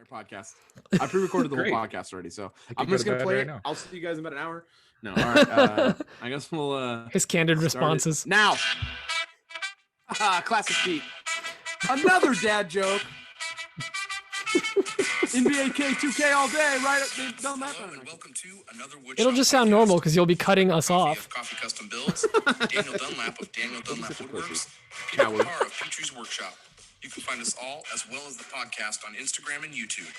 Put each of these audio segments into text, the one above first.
Podcast. I pre-recorded the whole podcast already, so I'm just gonna play it. Right, I'll see you guys in about an hour. No, all right. I guess we'll. His candid responses now. Classic Pete. Another dad joke. NBA K2K all day, right? They've done that. Hello and welcome to another woodshop. It'll just sound normal because you'll be cutting us off. Coffee Custom Builds, Daniel Dunlap of Daniel Dunlap Woodworks, Peter Carr of Petry's Workshop. You can find us all, as well as the podcast, on Instagram and YouTube.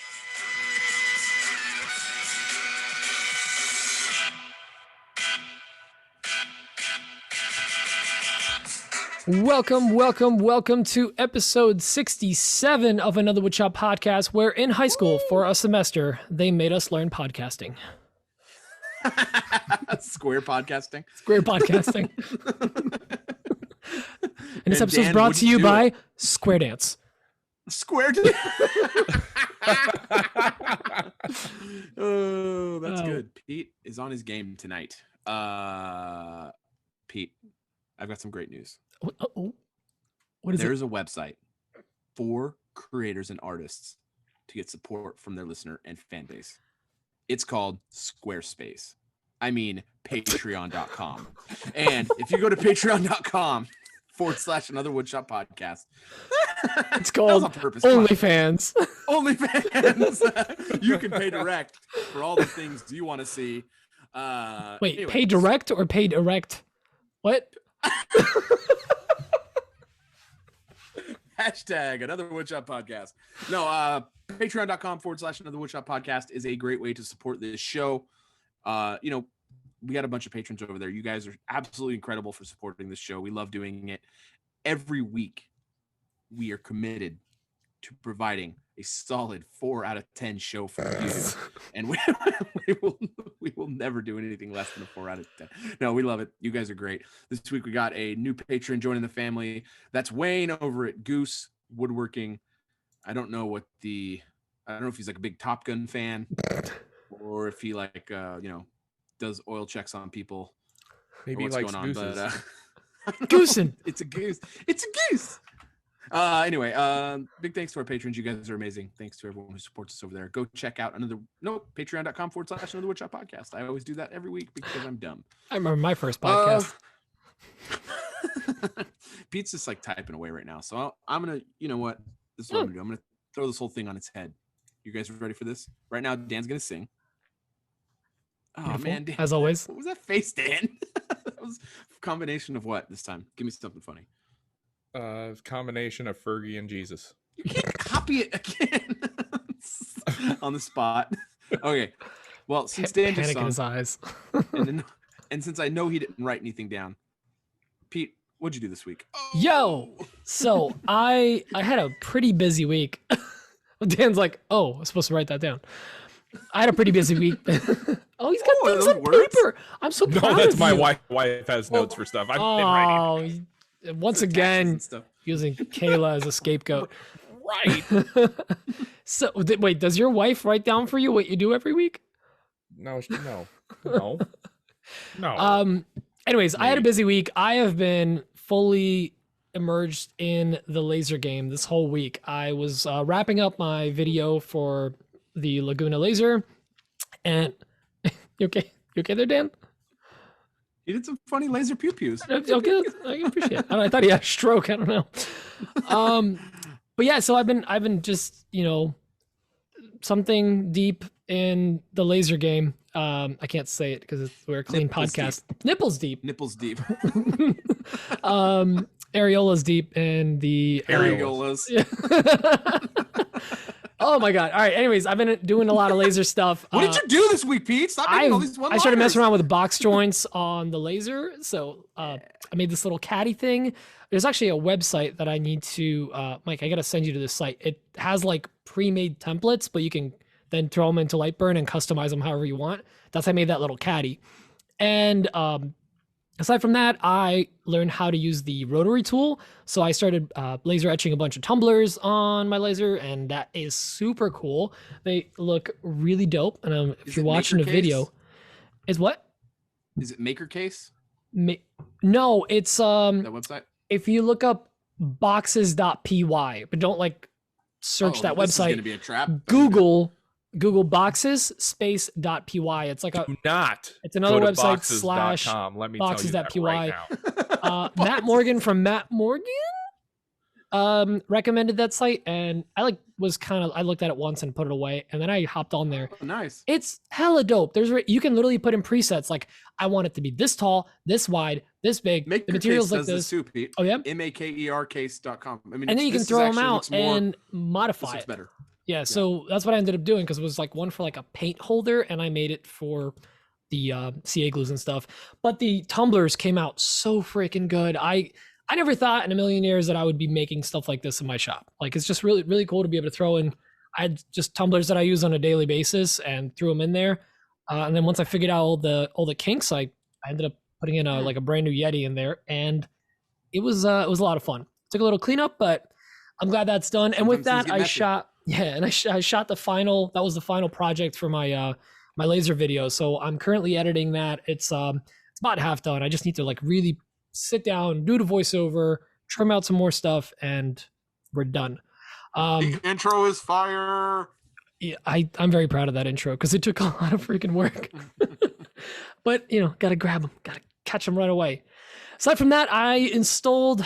Welcome to episode 67 of Another Woodshop Podcast, where in high school for a semester, they made us learn podcasting. Square podcasting. And this episode is brought to you by Square Dance. Square Dance. Oh, that's good. Pete is on his game tonight. Pete, I've got some great news. What is There's a website for creators and artists to get support from their listener and fan base. It's called Squarespace. I mean, patreon.com. And if you go to patreon.com/Another Woodshop Podcast, it's called OnlyFans. OnlyFans. You can pay direct for all the things you want to see. Wait, anyway. Pay direct or paid erect? What? Hashtag Another Woodshop Podcast. No, patreon.com/Another Woodshop Podcast is a great way to support this show. We got a bunch of patrons over there. You guys are absolutely incredible for supporting this show. We love doing it. Every week, we are committed to providing a solid 4 out of 10 show for you. And we will never do anything less than a 4 out of 10. No, we love it. You guys are great. This week we got a new patron joining the family. That's Wayne over at Goose Woodworking. I don't know if he's like a big Top Gun fan or if he does oil checks on people. Maybe he likes gooses. Goosin'. It's a goose. Anyway, big thanks to our patrons. You guys are amazing. Thanks to everyone who supports us over there. Go check out patreon.com/Another Woodshop Podcast. I always do that every week because I'm dumb. I remember my first podcast. Pete's just like typing away right now. So I'm going to, you know what? This is what I'm going to do. I'm going to throw this whole thing on its head. You guys ready for this? Right now, Dan's going to sing. Oh, beautiful. Man. Dan, as always. What was that face, Dan? That was a combination of what this time? Give me something funny. Combination of Fergie and Jesus. You can't copy it again on the spot. Okay. Well, since Dan just panic in his eyes, and since I know he didn't write anything down, Pete, what'd you do this week? Yo, so I had a pretty busy week. Dan's like, oh, I'm supposed to write that down. I had a pretty busy week. Oh, he's got things on paper. I'm so proud of you. No, that's my wife. Wife has notes for stuff. I've been writing. Once again, using Kayla as a scapegoat. Right. So, wait, does your wife write down for you what you do every week? No. Anyways, I had a busy week. I have been fully immersed in the laser game this whole week. I was wrapping up my video for the Laguna laser. And you okay? You okay there, Dan? He did some funny laser pew-pews. Okay, I can appreciate it. I thought he had a stroke. I don't know. But yeah, so I've been just, something deep in the laser game. I can't say it because we're a clean podcast. Nipples deep. Areolas deep in the areolas. Oh my God. All right. Anyways, I've been doing a lot of laser stuff. What did you do this week, Pete? Stop making all these one-liners. I started messing around with the box joints on the laser. So I made this little caddy thing. There's actually a website that I need to, Mike, I got to send you to this site. It has like pre-made templates, but you can then throw them into Lightburn and customize them however you want. That's how I made that little caddy. And aside from that, I learned how to use the rotary tool. So I started laser etching a bunch of tumblers on my laser, and that is super cool. They look really dope. And if you're watching a video, is what? Is it Maker Case? No, it's that website. If you look up boxes.py, but don't search that This is website. gonna be a trap. Google boxes space .py. It's like Do not. It's another go to website boxes.com. Let me tell you that boxes.py. right now. Matt Morgan from Matt Morgan recommended that site, and I looked at it once and put it away, and then I hopped on there. Oh, nice. It's hella dope. You can literally put in presets like, I want it to be this tall, this wide, this big. Make the materials like this. Too, Pete. Oh yeah, makercase.com. I mean, and then you can throw them out and modify it. Better. Yeah, so that's what I ended up doing, because it was like one for like a paint holder, and I made it for the CA glues and stuff. But the tumblers came out so freaking good. I never thought in a million years that I would be making stuff like this in my shop. Like, it's just really, really cool to be able to throw in. I had just tumblers that I use on a daily basis and threw them in there. And then once I figured out all the kinks, I ended up putting in a brand new Yeti in there, and it was a lot of fun. Took a little cleanup, but I'm glad that's done. And with that, I shot the final. That was the final project for my my laser video. So I'm currently editing that. It's about half done. I just need to like really sit down, do the voiceover, trim out some more stuff, and we're done. The intro is fire. Yeah, I'm very proud of that intro, because it took a lot of freaking work. But gotta grab them, gotta catch them right away. Aside from that, I installed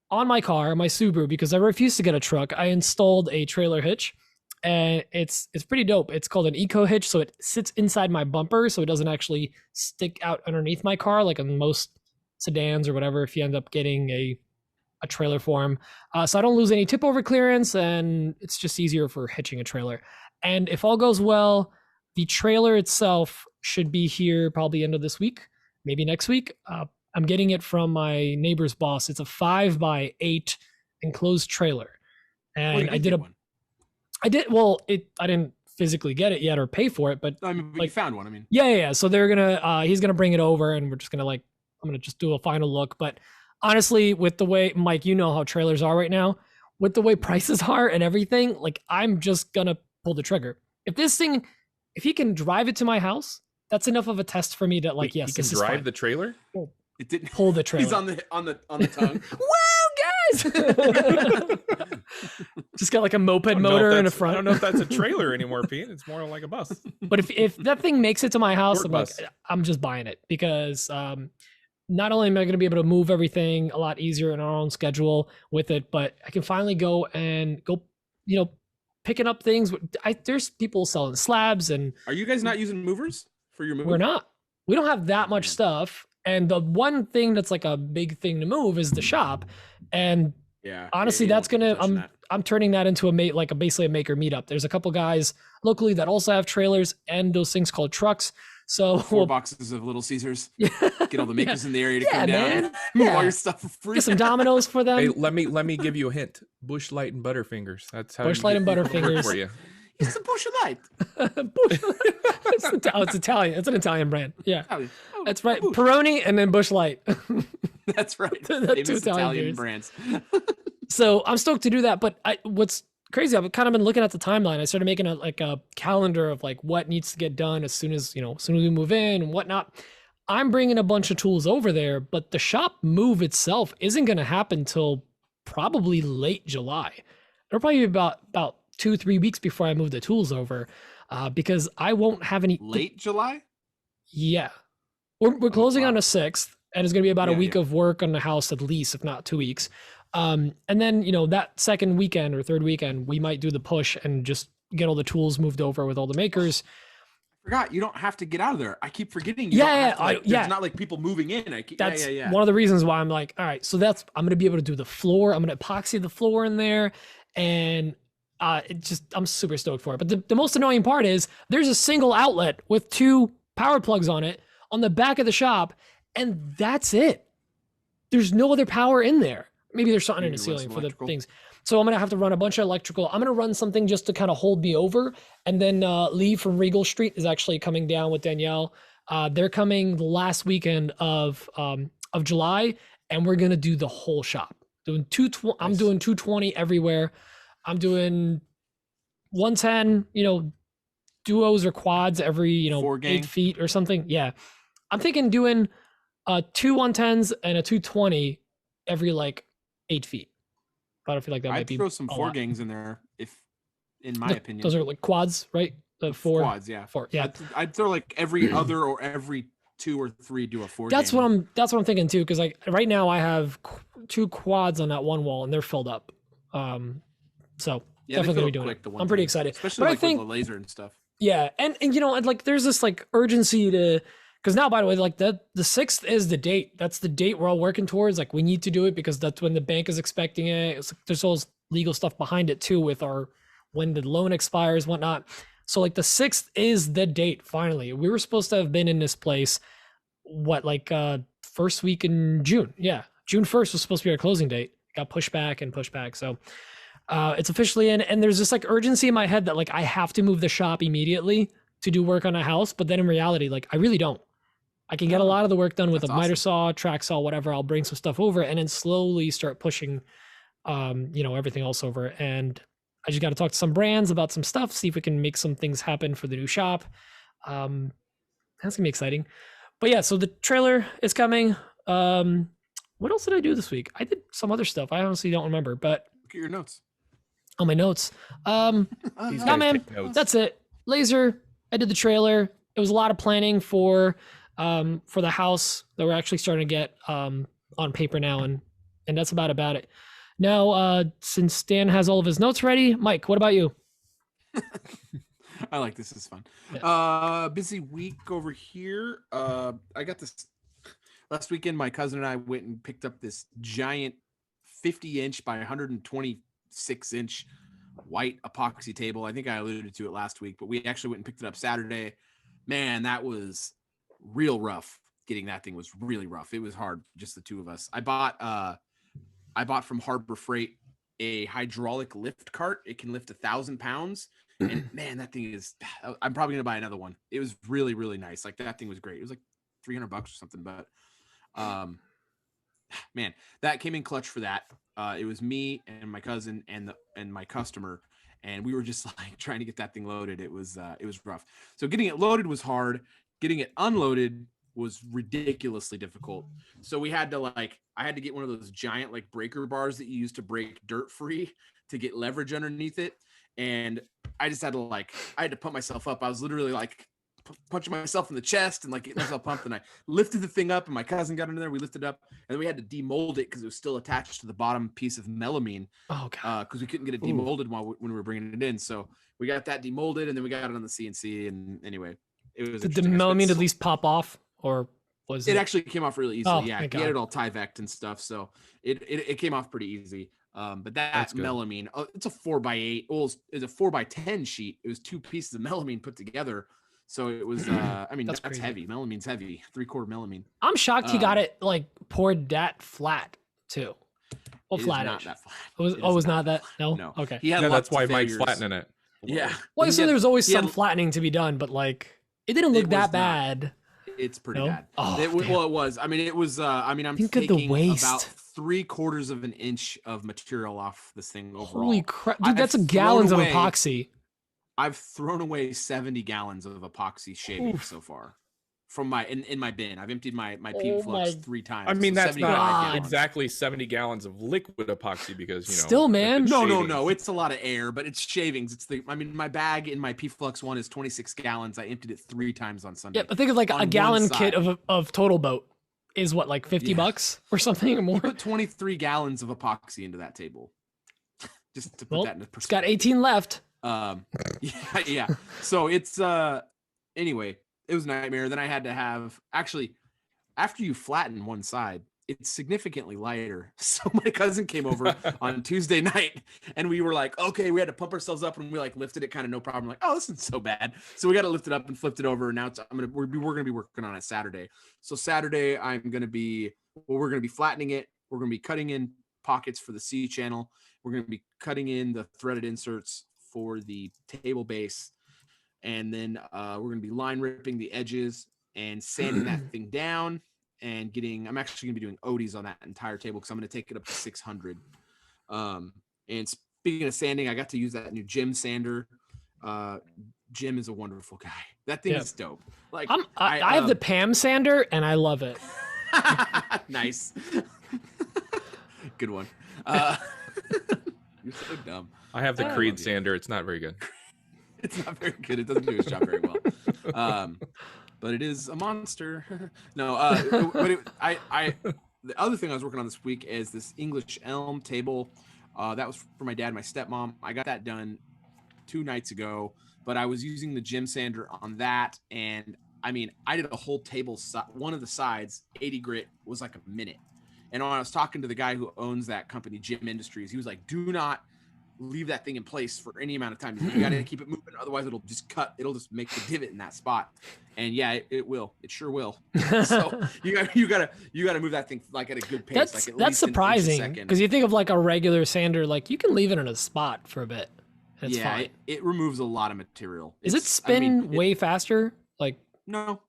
on my car, my Subaru, because I refused to get a truck. I installed a trailer hitch, and it's pretty dope. It's called an eco hitch, so it sits inside my bumper, so it doesn't actually stick out underneath my car like on most sedans or whatever, if you end up getting a trailer for them. So I don't lose any tip over clearance, and it's just easier for hitching a trailer. And if all goes well, the trailer itself should be here probably end of this week, maybe next week. I'm getting it from my neighbor's boss. It's a 5x8 enclosed trailer, and I didn't physically get it yet or pay for it, but I mean, you found one. I mean, yeah. So they're gonna he's gonna bring it over, and we're just gonna I'm gonna just do a final look. But honestly, with the way, Mike, you know how trailers are right now, with the way prices are and everything, like, I'm just gonna pull the trigger. If he can drive it to my house, that's enough of a test for me to like, yes, he can drive the trailer. It didn't pull the trailer. He's on the tongue. Wow, guys! Just got like a moped motor in the front. I don't know if that's a trailer anymore, Pete. It's more like a bus. But if that thing makes it to my house, Bus. I'm just buying it, because not only am I going to be able to move everything a lot easier in our own schedule with it, but I can finally go picking up things. There's people selling slabs, and Are you guys not using movers for your move? we're not. We don't have that much stuff. And the one thing that's like a big thing to move is the shop. And Yeah. honestly, that's gonna I'm turning that into basically a maker meetup. There's a couple guys locally that also have trailers and those things called trucks. So 4 boxes of Little Caesars. Get all the makers in the area to come down. Man. Move all your stuff for free. Get some Dominoes for them. Hey, let me give you a hint. Bush Light and Butterfingers. That's how Bush Light and Butterfingers for you. It's the Bush Light. It's Italian. It's an Italian brand. Yeah, Oh, that's right. Bush. Peroni and then Bush Light. That's right. The Famous two Italian beers. brands. So I'm stoked to do that. But what's crazy, I've kind of been looking at the timeline. I started making a calendar of like what needs to get done as soon as we move in and whatnot. I'm bringing a bunch of tools over there, but the shop move itself isn't going to happen till probably late July. It'll probably be about 2-3 weeks before I move the tools over, because I won't have any Late July? Yeah, we're closing on the 6th, and it's going to be about a week yeah. of work on the house at least, if not 2 weeks. And then that second weekend or third weekend, we might do the push and just get all the tools moved over with all the makers. I forgot you don't have to get out of there. I keep forgetting. There's not like people moving in. That's one of the reasons why I'm like, all right, so I'm going to be able to do the floor. I'm going to epoxy the floor in there, and I'm super stoked for it. But the most annoying part is there's a single outlet with 2 power plugs on it on the back of the shop, and that's it. There's no other power in there. Maybe there's something in the ceiling for the things. So I'm going to have to run a bunch of electrical. I'm going to run something just to kind of hold me over. And then Lee from Regal Street is actually coming down with Danielle. They're coming the last weekend of July, and we're going to do the whole shop. I'm doing 220 everywhere. I'm doing 110, duos or quads every, 8 feet or something. Yeah. I'm thinking doing 2 110s and a 220 every 8 feet. But I feel like that might be throw some a 4 lot. gangs in there if in my opinion. Those are like quads, right? The four quads, yeah. Four, yeah. I'd throw like every other or every 2 or 3 do a 4. That's what I'm thinking too, because like right now I have 2 quads on that one wall and they're filled up. So definitely gonna be doing it. I'm pretty excited, especially like I think, with the laser and stuff. Yeah, and you know, like there's this like urgency to, because now, by the way, like the 6th is the date. That's the date we're all working towards. Like we need to do it because that's when the bank is expecting it. It's like, there's all this legal stuff behind it too, with our when the loan expires, whatnot. So like the 6th is the date. Finally, we were supposed to have been in this place. Like first week in June. Yeah, June 1st was supposed to be our closing date. Got pushed back. So it's officially in, and there's this like urgency in my head that like I have to move the shop immediately to do work on a house. But then in reality, like I really don't. I can get a lot of the work done with a miter saw, track saw, whatever. I'll bring some stuff over and then slowly start pushing, everything else over. And I just got to talk to some brands about some stuff, see if we can make some things happen for the new shop. That's gonna be exciting. But yeah, so the trailer is coming. What else did I do this week? I did some other stuff. I honestly don't remember, but look at your notes. On my notes. Man, that's it. Laser. I did the trailer. It was a lot of planning for the house that we're actually starting to get on paper now, and that's about it. Now, since Dan has all of his notes ready, Mike, what about you? I like this. It's fun. Yeah. Busy week over here. I got this last weekend. My cousin and I went and picked up this giant 50-inch by 126-inch white epoxy table. I think I alluded to it last week, but we actually went and picked it up Saturday. Man, that was real rough. Getting that thing was really rough. It was hard, just the two of us. I bought from Harbor Freight a hydraulic lift cart. It can lift 1,000 pounds. And man, that thing is, I'm probably going to buy another one. It was really, really nice. Like that thing was great. It was like $300 or something, but man, that came in clutch for that. It was me and my cousin and my customer. And we were just like trying to get that thing loaded. It was rough. So getting it loaded was hard. Getting it unloaded was ridiculously difficult. So I had to get one of those giant like breaker bars that you use to break dirt free to get leverage underneath it. And I just had to pump myself up. I was literally like punching myself in the chest and like getting myself pumped. And I lifted the thing up and my cousin got in there. We lifted it up and then we had to demold it because it was still attached to the bottom piece of melamine. Oh God. Because we couldn't get it demolded when we were bringing it in. So we got that demolded and then we got it on the CNC. And anyway, it was. Did the melamine at least pop off, or was it? It actually came off really easily. Oh, yeah, he had it all Tyvek'd and stuff, so it came off pretty easy. But that's melamine. It's a 4x8. Well, it's a 4x10 sheet. It was 2 pieces of melamine put together. So it was. I mean, that's heavy. Melamine's heavy. 3/4 melamine. I'm shocked he got it like poured that flat too. Well, flat. Not that flat. It was not that. No. No. Okay. He had that's why Mike's flattening it. Yeah. Well, so there's always some flattening to be done, but like it didn't look that bad. It's pretty bad. Oh, it was. I mean, it was. I'm Think taking of the waste. About 3/4 of an inch of material off this thing overall. Holy crap, dude! That's gallons of epoxy. I've thrown away 70 gallons of epoxy shavings so far from in my bin. I've emptied my Pete Flux 3 times. I mean, so that's not exactly 70 gallons of liquid epoxy because still, man. No, it's a lot of air, but it's shavings. My bag in my P Flux one is 26 gallons. I emptied it 3 times on Sunday. Yeah, but think of like a gallon kit of Total Boat is what, like $50 or something or more. You put 23 gallons of epoxy into that table. Just to put that in perspective. It's got 18 left. Yeah. So it's anyway, it was a nightmare. Then I had to have after you flatten one side, it's significantly lighter. So my cousin came over on Tuesday night and we were like, okay, we had to pump ourselves up and we like lifted it kind of no problem. Like, oh, this isn't so bad. So we got to lift it up and flipped it over. And now we're going to be working on it Saturday. So Saturday we're going to be flattening it. We're going to be cutting in pockets for the C channel. We're going to be cutting in the threaded inserts for the table base. And then we're going to be line ripping the edges and sanding that thing down and I'm actually going to be doing ODs on that entire table because I'm going to take it up to 600. And speaking of sanding, I got to use that new Jim sander. Jim is a wonderful guy. That thing is dope. Like I have the Pam sander and I love it. Nice. Good one. You're so dumb. I have the I Creed love you. sander. It's not very good. It's not very good. It doesn't do its job very well. But it is a monster. No, the other thing I was working on this week is this English elm table. That was for my dad and my stepmom. I got that done 2 nights ago, but I was using the gym sander on that. And I mean, I did a whole table, one of the sides, 80 grit was like a minute. And when I was talking to the guy who owns that company, Gym Industries, he was like, do not leave that thing in place for any amount of time. You got to keep it moving. Otherwise it'll just cut. It'll just make the divot in that spot. And yeah, it will. It sure will. So you got to move that thing like at a good pace. That's surprising because you think of like a regular sander, like you can leave it in a spot for a bit. And it's fine. It removes a lot of material. Does it spin way faster? Like no.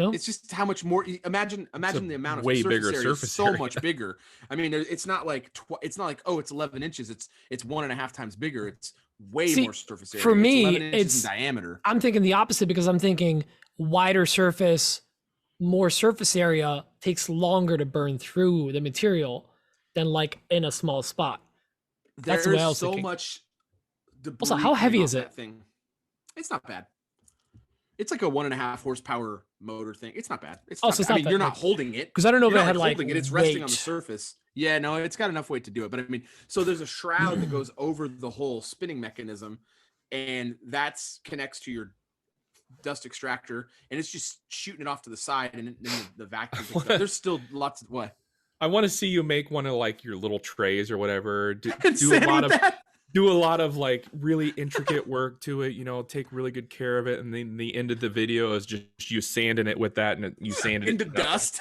It's just how much more. Imagine the amount of way surface bigger area surface is so area. much bigger. I mean, it's not like it's 11 inches. It's 1.5 times bigger. It's way more surface area. For me, it's 11 inches in diameter. I'm thinking the opposite because I'm thinking wider surface, more surface area takes longer to burn through the material than like in a small spot. That's the way I was thinking. Much. Also, how heavy is it? Thing. It's not bad. It's like a 1.5 horsepower motor thing. It's not bad. It's not bad. You're not holding it because I don't know if it had like it. It's resting on the surface. Yeah, no, it's got enough weight to do it. But I mean, so there's a shroud that goes over the whole spinning mechanism, and that's connects to your dust extractor, and it's just shooting it off to the side, and then the vacuum. There's still lots of what. I want to see you make one of like your little trays or whatever. Do a lot of like really intricate work to it, take really good care of it, and then the end of the video is just you sanding it with that, and you sanded into it dust.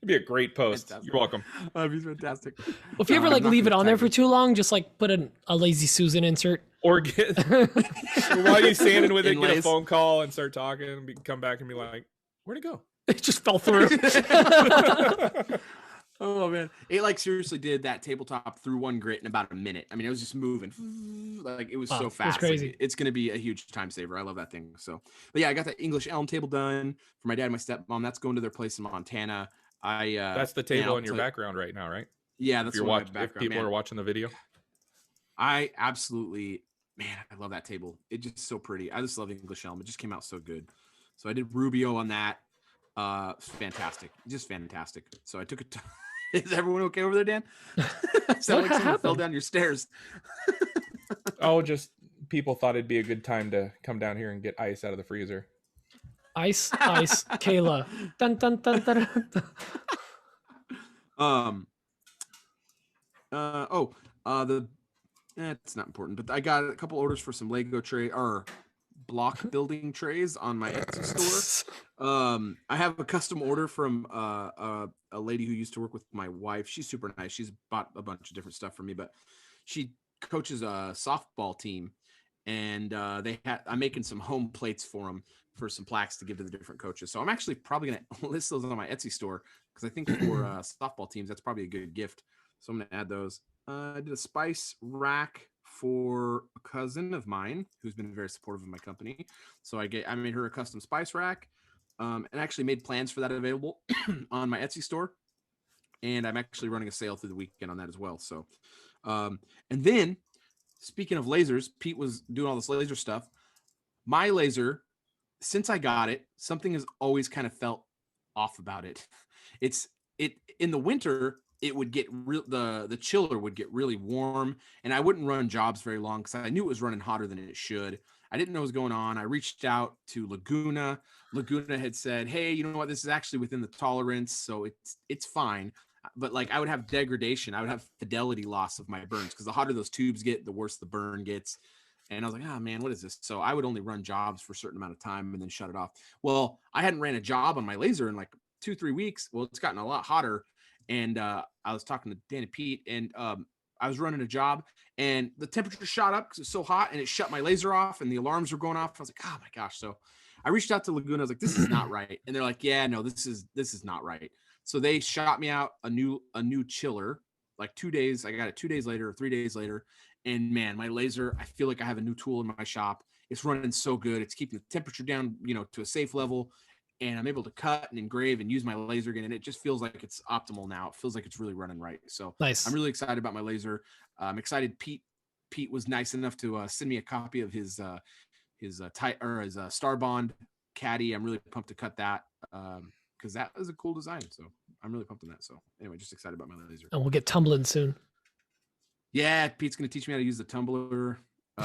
It'd be a great post. Fantastic. You're welcome. That'd be fantastic. Well, if you ever like leave it on there for too long, just like put a lazy Susan insert. Or get while you standing with it, get a phone call and start talking, and come back and be like, "Where'd it go?" It just fell through. Oh man, it like seriously did that tabletop through one grit in about a minute. I mean, it was just moving, like it was so fast. It's crazy. Like, it's gonna be a huge time saver. I love that thing. So, but yeah, I got that English elm table done for my dad and my stepmom. That's going to their place in Montana. That's the table in your background right now, right? Yeah, that's if people are watching the video. I absolutely, man, I love that table. It's just so pretty. I just love English elm. It just came out so good. So I did Rubio on that. Fantastic, just fantastic. So I took it. Is everyone okay over there, Dan? Sound like someone fell down your stairs. Oh, just people thought it'd be a good time to come down here and get ice out of the freezer. Ice, Kayla. Dun, dun, dun, dun, dun. It's not important, but I got a couple orders for some Lego tray or block building trays on my Etsy store. I have a custom order from a lady who used to work with my wife. She's super nice. She's bought a bunch of different stuff for me, but she coaches a softball team, and I'm making some home plates for them for some plaques to give to the different coaches. So I'm actually probably gonna list those on my Etsy store because I think for softball teams that's probably a good gift. So I'm gonna add those. I did a spice rack for a cousin of mine who's been very supportive of my company. So I made her a custom spice rack, and actually made plans for that available on my Etsy store. And I'm actually running a sale through the weekend on that as well. So, and then speaking of lasers, Pete was doing all this laser stuff. My laser, since I got it, something has always kind of felt off about it. It in the winter, it would get the chiller would get really warm, and I wouldn't run jobs very long because I knew it was running hotter than it should. I didn't know what was going on. I reached out to Laguna. Laguna had said, "Hey, you know what? This is actually within the tolerance, so it's fine." But like I would have degradation. I would have fidelity loss of my burns because the hotter those tubes get, the worse the burn gets. And I was like, "Oh man, what is this?" So I would only run jobs for a certain amount of time and then shut it off. Well, I hadn't ran a job on my laser in like 2-3 weeks. Well, it's gotten a lot hotter. And I was talking to Dan and Pete, and I was running a job, and the temperature shot up because it was so hot, and it shut my laser off, and the alarms were going off. I was like, "Oh my gosh!" So I reached out to Laguna. I was like, "This is not right," and they're like, "Yeah, no, this is not right." So they shot me out a new chiller, like 2 days. I got it 2 days later or 3 days later, and man, my laser, I feel like I have a new tool in my shop. It's running so good. It's keeping the temperature down, to a safe level. and I'm able to cut and engrave and use my laser again. And it just feels like it's optimal now. It feels like it's really running right. So Nice. I'm really excited about my laser. I'm excited. Pete was nice enough to send me a copy of his Star Bond caddy. I'm really pumped to cut that because that was a cool design. So I'm really pumped on that. So anyway, just excited about my laser. And we'll get tumbling soon. Yeah, Pete's gonna teach me how to use the tumbler.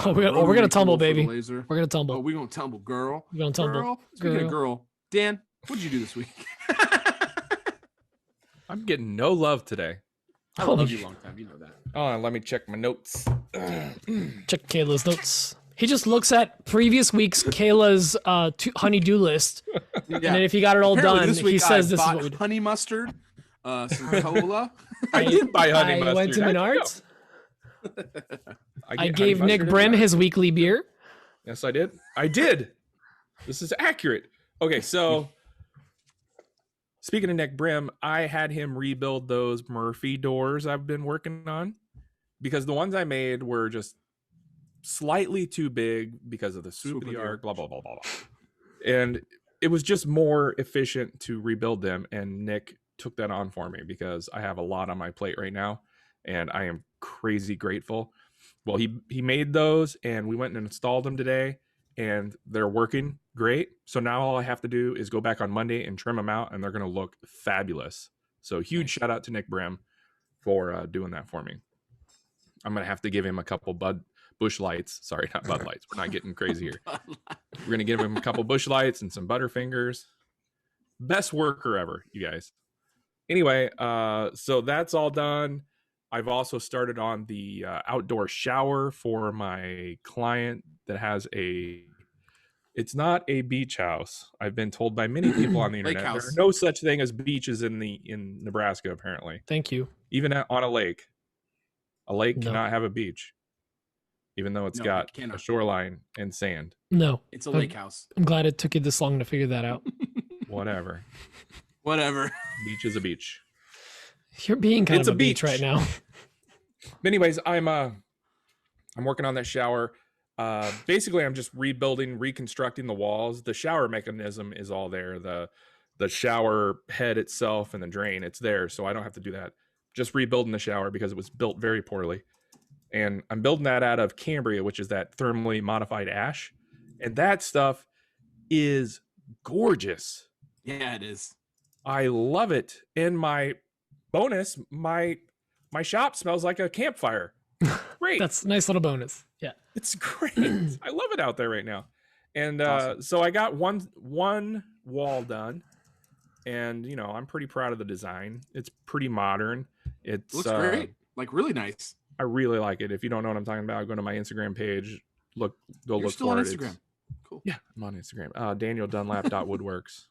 We're gonna tumble, baby. Laser. We're gonna tumble. Oh, we're gonna tumble, girl. We're gonna tumble. Girl. Speaking of girl, Dan, what did you do this week? I'm getting no love today. I love you a long time. You know that. Oh, let me check my notes. Check Kayla's notes. He just looks at previous week's Kayla's honey-do list, and then if he got it all Apparently done, this week he says I this is bought what we do. honey mustard, some cola. I did buy honey mustard. I went to Menards. I get gave honey Nick mustard Brim every his weekly beer. Yes, I did. I did. This is accurate. Okay, so speaking of Nick Brim, I had him rebuild those Murphy doors I've been working on because the ones I made were just slightly too big because of the swoop of the arc, blah, blah, blah, blah, blah. And it was just more efficient to rebuild them. And Nick took that on for me because I have a lot on my plate right now. And I am crazy grateful. Well, he made those and we went and installed them today and they're working great. So now all I have to do is go back on Monday and trim them out and they're going to look fabulous. So huge shout out to Nick Brim for doing that for me. I'm going to have to give him a couple bush lights. Sorry, not Bud Lights. We're not getting crazy here. We're going to give him a couple bush lights and some Butterfingers. Best worker ever, you guys. Anyway, so that's all done. I've also started on the outdoor shower for my client that has it's not a beach house. I've been told by many people on the internet there are no such thing as beaches in Nebraska, apparently. Thank you. Even on a lake. A lake cannot have a beach, even though it's got a shoreline and sand. No. It's a lake house. I'm glad it took you this long to figure that out. Whatever. Beach is a beach. You're being kind of a beach right now. Anyways, I'm working on that shower. Basically, I'm just reconstructing the walls. The shower mechanism is all there. The shower head itself and the drain, it's there, so I don't have to do that. Just rebuilding the shower because it was built very poorly. And I'm building that out of Cambria, which is that thermally modified ash. And that stuff is gorgeous. Yeah, it is. I love it. And my bonus, my shop smells like a campfire. Great. That's a nice little bonus. Yeah. It's great. I love it out there right now. And awesome. So I got one wall done. And, you know, I'm pretty proud of the design. It's pretty modern. It looks great. Like really nice. I really like it. If you don't know what I'm talking about, go to my Instagram page. You're look still for on it. Instagram. Cool. Yeah, I'm on Instagram. DanielDunlap.woodworks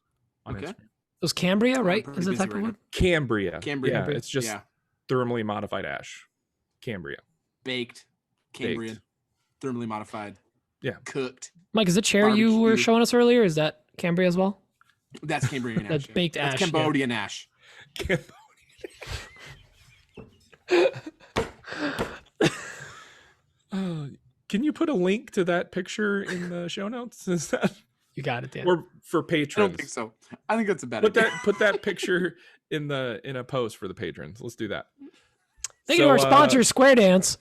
on Instagram. It was Cambria, right? Is it type of wood? Cambria. Cambria. Yeah, it's just thermally modified ash. Cambria. Baked. Cambrian. Thermally modified. Yeah. Cooked. Mike, is the chair you were showing us earlier? Is that Cambria as well? That's Cambrian ash. That's baked ash. That's Cambodian ash. Can you put a link to that picture in the show notes? Is that you got it, Dan? Or for patrons? I don't think so. I think that's a better. Put that picture in a post for the patrons. Let's do that. Thank you to our sponsor, Square Dance.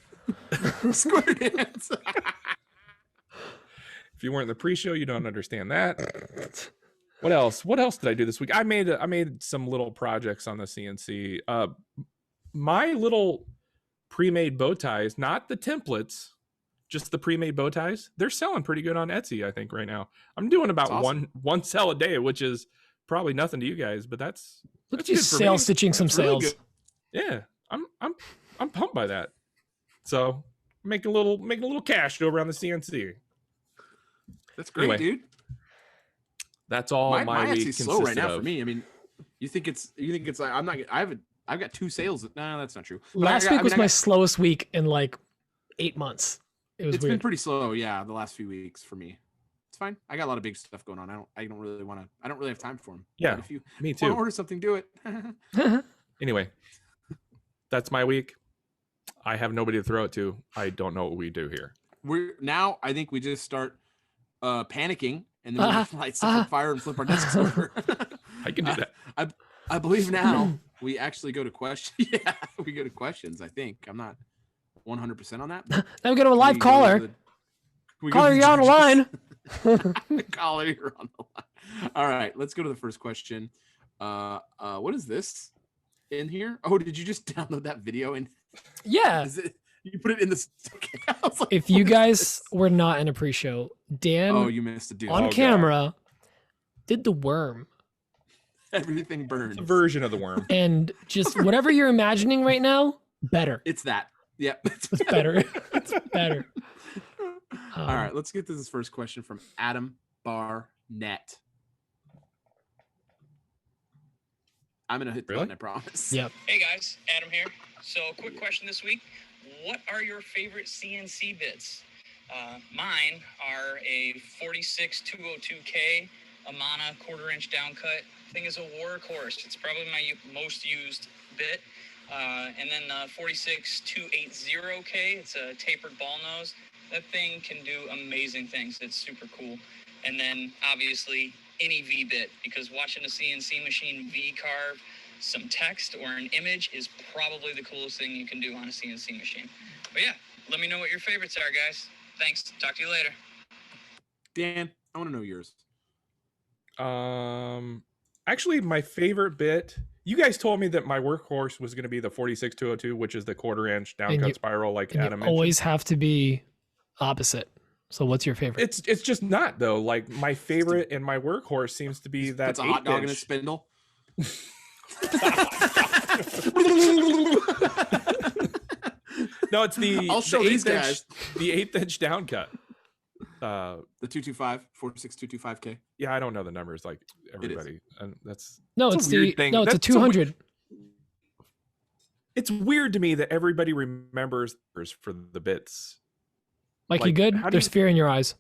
Square Dance. If you weren't in the pre-show, you don't understand that. What else? What else did I do this week? I made some little projects on the CNC. My little pre-made bow ties, not the templates, just the pre-made bow ties. They're selling pretty good on Etsy, I think, right now. I'm doing about one sale a day, which is probably nothing to you guys, but that's look at you sale stitching some sales. Really yeah, I'm pumped by that. So make a little cash over on the CNC. That's great, anyway, dude. That's all my week Etsy's slow right now for me. I mean, you think it's like I've got 2 sales. No, that's not true. Last week was my slowest week in like 8 months. It's been pretty slow, yeah, the last few weeks for me. It's fine. I got a lot of big stuff going on. I don't really have time for them. Yeah, if you me too. want to order something, do it. Anyway, that's my week. I have nobody to throw it to. I don't know what we do here. I think we just start panicking and then we light stuff on fire and flip our desks over. I can do that. I believe now we actually go to questions. Yeah, we go to questions. I think I'm not 100% on that. Then we go to a live caller. Caller, you're on the line. Caller, you're on the line. All right, let's go to the first question. What is this in here? Oh, did you just download that video? Yeah. You put it in the. Like, if you guys were not in a pre-show, Dan, you missed a dude on camera did the worm. Everything burns. It's a version of the worm. And just whatever you're imagining right now, better. It's that. Yep. It's better. It's better. All right, let's get to this first question from Adam Barnett. I'm going to hit the button, I promise. Yep. Hey guys, Adam here. So quick question this week. What are your favorite CNC bits? Mine are a 46202K Amana 1/4 inch down cut. Thing is a workhorse. It's probably my most used bit. And then 46280K. It's a tapered ball nose. That thing can do amazing things. It's super cool. And then obviously any V bit, because watching a CNC machine V carve some text or an image is probably the coolest thing you can do on a CNC machine. But yeah, let me know what your favorites are, guys. Thanks. Talk to you later. Dan, I want to know yours. Actually, my favorite bit. You guys told me that my workhorse was going to be the 46202, which is the 1/4 inch downcut spiral, like Adam mentioned. Always have to be opposite. So what's your favorite? It's just not though. Like my favorite and my workhorse seems to be that. It's a hot dog in a spindle. No, it's the. I'll show these guys the 1/8 inch downcut. The 225 46225K. Yeah, I don't know the numbers like everybody. It's a 200. It's weird to me that everybody remembers for the bits. Like you good? There's fear in your eyes.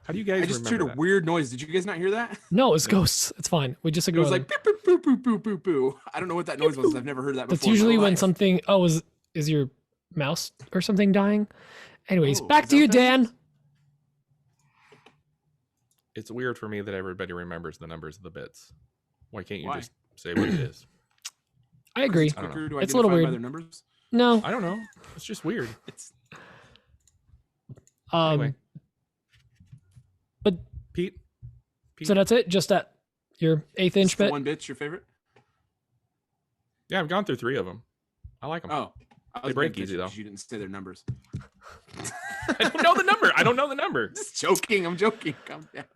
How do you guys? I just heard a weird noise. Did you guys not hear that? No, it's ghosts. It's fine. We just ignore it was like boo, boo, boo, boo, boo, boo. I don't know what that noise was. I've never heard that before. That's usually when something. Oh, is your mouse or something dying? Anyways, back to you, Dan. It's weird for me that everybody remembers the numbers of the bits. Why can't you just say what it is? I agree. It's a little weird. By their numbers? No, I don't know. It's just weird. Anyway. But Pete. So that's it. Just that your 1/8 inch bit. One bit's your favorite? Yeah, I've gone through 3 of them. I like them. Oh, they break easy though. You didn't say their numbers. I don't know the number. I don't know the number. Just joking. I'm joking. Calm down.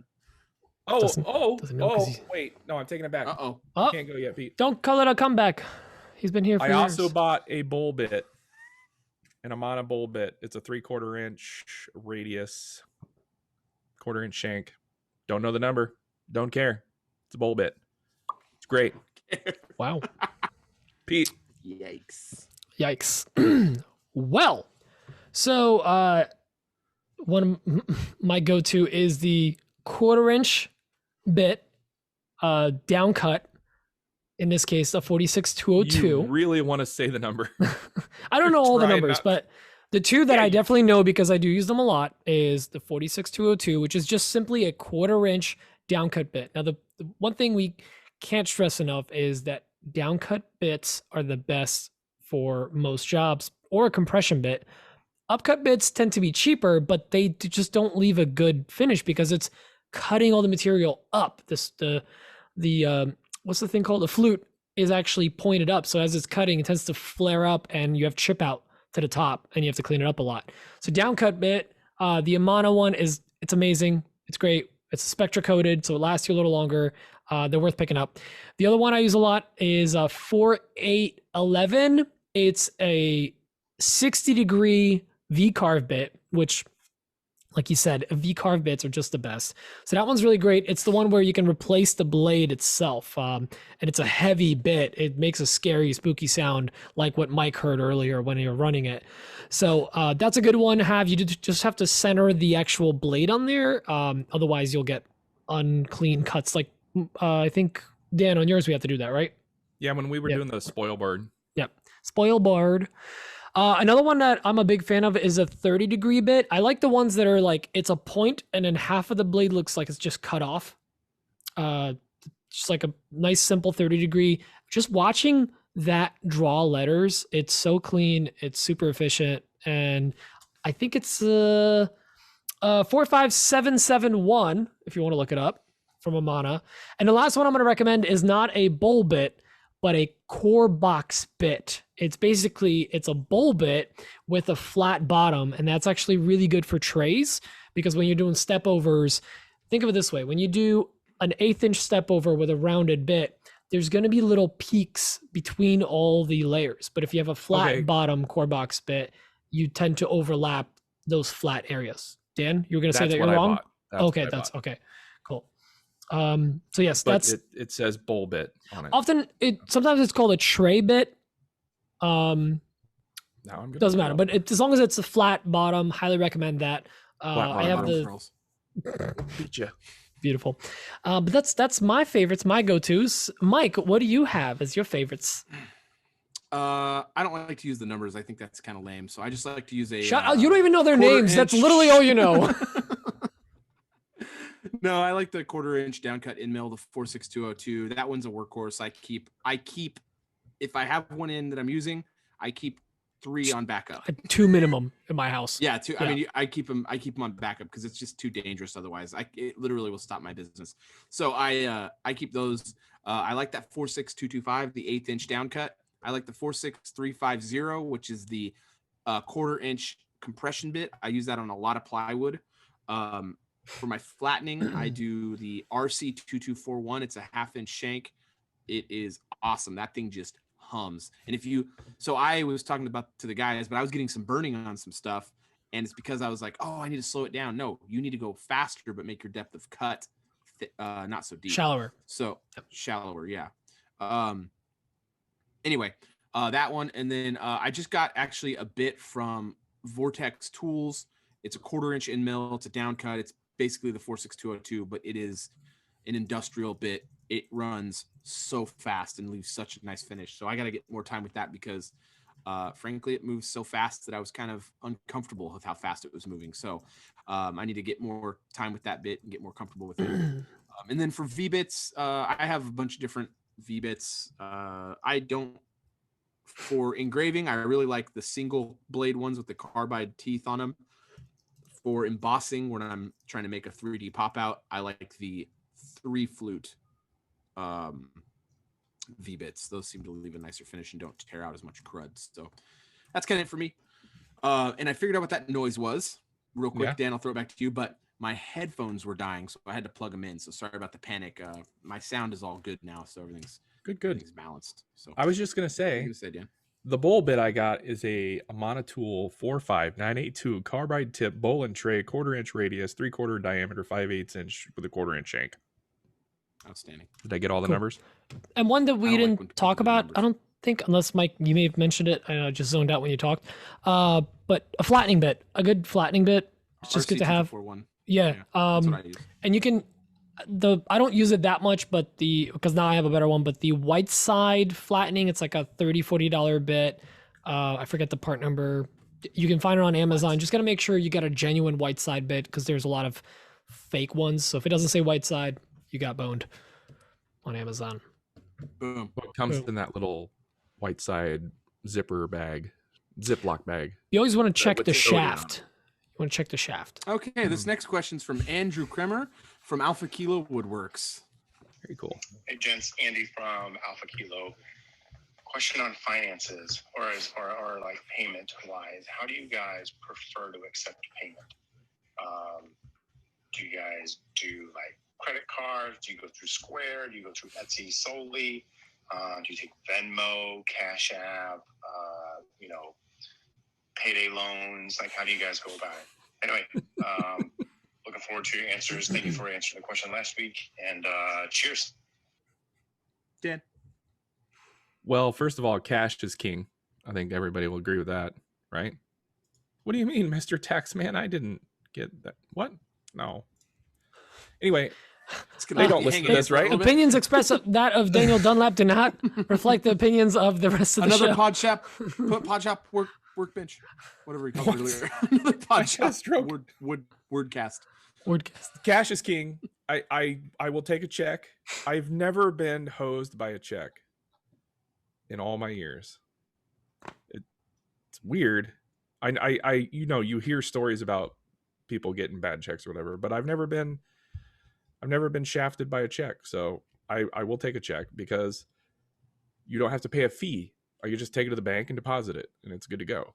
Wait. No, I'm taking it back. Oh, Can't go yet, Pete. Don't call it a comeback. He's been here for years. I also bought a bowl bit, an Amana bowl bit. It's a 3/4 inch radius, 1/4 inch shank. Don't know the number. Don't care. It's a bowl bit. It's great. Wow. Pete. Yikes. Well, so one of my go-to is the 1/4 inch bit, down cut. In this case, a 46202. You really want to say the number? I don't know all the numbers, but the two that I definitely know because I do use them a lot is the 46202, which is just simply a 1/4 inch downcut bit. Now, the one thing we can't stress enough is that downcut bits are the best for most jobs, or a compression bit. Upcut bits tend to be cheaper, but they just don't leave a good finish because it's cutting all the material up. The what's the thing called? The flute is actually pointed up. So as it's cutting, it tends to flare up and you have chip out to the top and you have to clean it up a lot. So downcut bit, the Amana one it's amazing. It's great. It's Spectra coated, so it lasts you a little longer. They're worth picking up. The other one I use a lot is 4811. It's a 60-degree V-carve bit, which, like you said, V-carve bits are just the best. So that one's really great. It's the one where you can replace the blade itself, and it's a heavy bit. It makes a scary, spooky sound like what Mike heard earlier when you were running it. So that's a good one to have. You just have to center the actual blade on there. Otherwise, you'll get unclean cuts. Like I think, Dan, on yours, we have to do that, right? Yeah, when we were doing the spoil board. Yep, spoil board. Another one that I'm a big fan of is a 30-degree bit. I like the ones that are like, it's a point and then half of the blade looks like it's just cut off. Just like a nice, simple 30-degree. Just watching that draw letters, it's so clean, it's super efficient, and I think it's 45771 if you want to look it up, from Amana. And the last one I'm going to recommend is not a bowl bit, but a core box bit. It's basically, it's a bowl bit with a flat bottom, and that's actually really good for trays, because when you're doing step overs, think of it this way: when you do an 1/8 inch step over with a rounded bit, there's going to be little peaks between all the layers. But if you have a flat bottom core box bit, you tend to overlap those flat areas. Dan, you were going to say that you're wrong? Okay, that's okay. Cool. So yes, but that's it says bowl bit on it. Often sometimes it's called a tray bit. Doesn't matter, but as long as it's a flat bottom, highly recommend that. I have the beautiful. But that's my favorites, my go-tos. Mike, what do you have as your favorites? I don't like to use the numbers. I think that's kind of lame. So I just like to use a. Shut up! You don't even know their names. That's literally all you know. No, I like the 1/4 inch downcut in mill, the 46202. That one's a workhorse. I keep. If I have one in that I'm using, I keep 3 on backup. 2 minimum in my house. Yeah, 2. Yeah. I mean, I keep them on backup because it's just too dangerous otherwise. It literally will stop my business. So I keep those. I like that 46225, the 1/8 inch downcut. I like the 46350, which is the 1/4 inch compression bit. I use that on a lot of plywood. For my flattening, I do the RC2241. It's a 1/2 inch shank. It is awesome. That thing just hums. And so I was talking to the guys, but I was getting some burning on some stuff, and it's because I was like, oh, I need to slow it down. No, you need to go faster, but make your depth of cut not so deep. Shallower. So shallower, yeah. Anyway, that one, and then I just got actually a bit from Vortex Tools. It's a 1/4 inch in mill. It's a downcut. It's basically the 46202, but it is an industrial bit. It runs so fast and leaves such a nice finish. So I got to get more time with that because, frankly, it moves so fast that I was kind of uncomfortable with how fast it was moving. So I need to get more time with that bit and get more comfortable with it. And then for V-bits, I have a bunch of different V-bits. For engraving, I really like the single blade ones with the carbide teeth on them. For embossing, when I'm trying to make a 3D pop out, I like the 3 flute V-bits. Those seem to leave a nicer finish and don't tear out as much crud. So that's kind of it for me. And I figured out what that noise was real quick. Yeah. Dan, I'll throw it back to you, but my headphones were dying, so I had to plug them in. So sorry about the panic. My sound is all good now, so everything's balanced. So I was just gonna say, Dan? The bowl bit I got is a Amana Tool 45982 carbide tip bowl and tray, 1/4 inch radius, 3/4 diameter, 5/8 inch with a 1/4 inch shank. Outstanding. Did I get all the numbers? And one that we didn't talk about, I don't think, unless Mike, you may have mentioned it. I just zoned out when you talked. But a flattening bit, a good flattening bit. It's just good to have. Yeah. That's what I use. And you can. I don't use it that much, but because now I have a better one, but the white side flattening, it's like a $30-$40 bit. I forget the part number. You can find it on Amazon. Just got to make sure you got a genuine white side bit because there's a lot of fake ones. So if it doesn't say white side, you got boned on Amazon. Boom. What comes in that little white side Ziploc bag? You always want to check the shaft. You want to check the shaft. Okay, this next question's from Andrew Kremer from Alpha Kilo Woodworks. Very cool. Hey, gents, Andy from Alpha Kilo. Question on finances or like payment wise. How do you guys prefer to accept payment? Do you guys do like credit cards? Do you go through Square? Do you go through Etsy solely? Do you take Venmo, Cash App, payday loans? Like, how do you guys go about it? Anyway, looking forward to your answers. Thank you for answering the question last week, and cheers. Dan. Well, first of all, cash is king. I think everybody will agree with that, right? What do you mean, Mr. Taxman? I didn't get that. What? No. Anyway, they don't listen to this, right? Opinions expressed that of Daniel Dunlap do not reflect the opinions of the rest of the show. Another Podshop workbench, whatever he called it earlier. Another podcast. Stroke. Wordcast. Wordcast. Cash is king. I will take a check. I've never been hosed by a check in all my years. It's weird. I you hear stories about people getting bad checks or whatever, but I've never been shafted by a check. So I will take a check because you don't have to pay a fee. Or you just take it to the bank and deposit it, and it's good to go.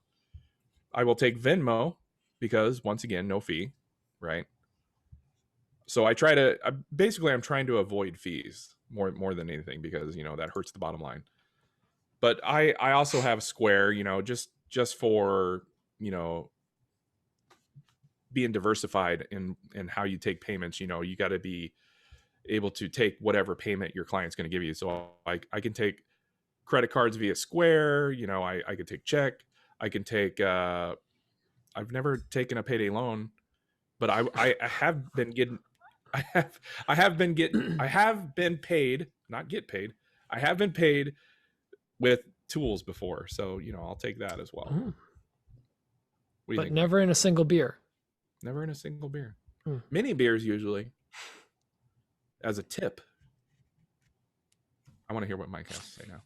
I will take Venmo because, once again, no fee, right? So I'm trying to avoid fees more than anything because, that hurts the bottom line. But I also have Square, just for, being diversified in how you take payments. You got to be able to take whatever payment your client's going to give you. So I can take credit cards via Square. I could take check. I can take I've never taken a payday loan, but I have been getting I have been paid, not get paid. I have been paid with tools before, so I'll take that as well. But think, never in a single beer. Never in a single beer. Mini beers usually as a tip. I want to hear what Mike has to say now.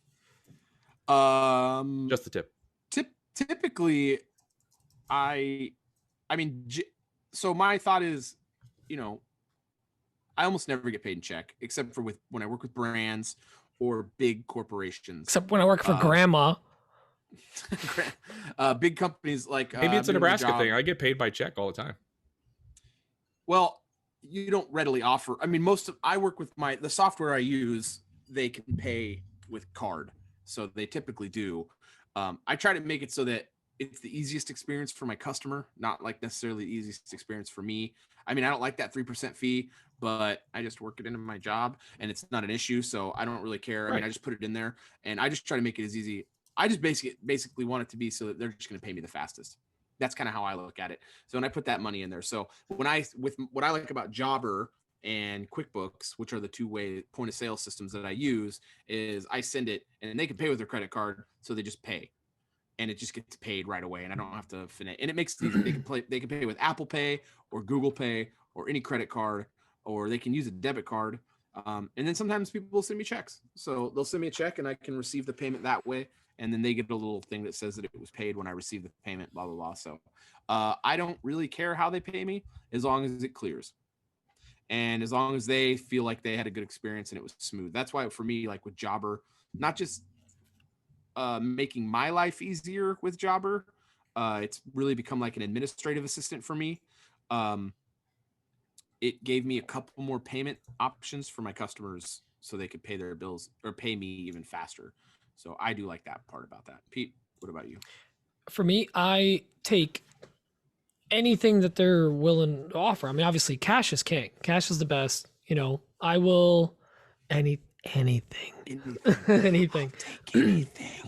Just the tip. Typically, so my thought is, I almost never get paid in check, except for when I work with brands or big corporations. Except when I work for grandma. Big companies like maybe it's a Nebraska thing. I get paid by check all the time. Well, you don't readily offer. I work with the software I use. They can pay with card. So they typically do. I try to make it so that it's the easiest experience for my customer, not like necessarily the easiest experience for me. I don't like that 3% fee, but I just work it into my job and it's not an issue. So I don't really care. Right. I just put it in there and I just try to make it as easy. I just basically want it to be so that they're just going to pay me the fastest. That's kind of how I look at it. So when I put that money in there. So with what I like about Jobber and QuickBooks, which are the two-way point of sale systems that I use, is I send it and they can pay with their credit card. So they just pay and it just gets paid right away. And I don't have to finesse. And it makes it easy. They can pay with Apple Pay or Google Pay or any credit card, or they can use a debit card. And then sometimes people will send me checks. So they'll send me a check and I can receive the payment that way. And then they get a little thing that says that it was paid when I received the payment, blah, blah, blah. So I don't really care how they pay me as long as it clears. And as long as they feel like they had a good experience and it was smooth. That's why for me, like with Jobber, not just making my life easier with Jobber, it's really become like an administrative assistant for me. It gave me a couple more payment options for my customers so they could pay their bills or pay me even faster. So I do like that part about that. Pete, what about you? For me, I take anything that they're willing to offer. Obviously cash is king. Cash is the best. I will anything. Anything. Take anything.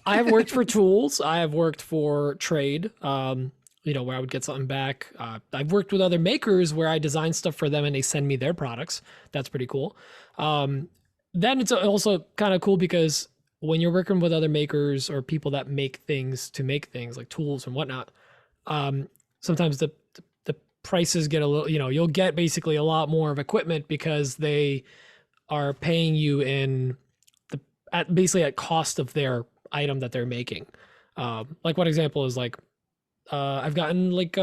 I have worked for tools. I have worked for trade, where I would get something back. I've worked with other makers where I design stuff for them and they send me their products. That's pretty cool. Then it's also kind of cool because when you're working with other makers or people that make things like tools and whatnot, sometimes the prices get a little, you'll get basically a lot more of equipment because they are paying you at cost of their item that they're making. Like one example is like, I've gotten like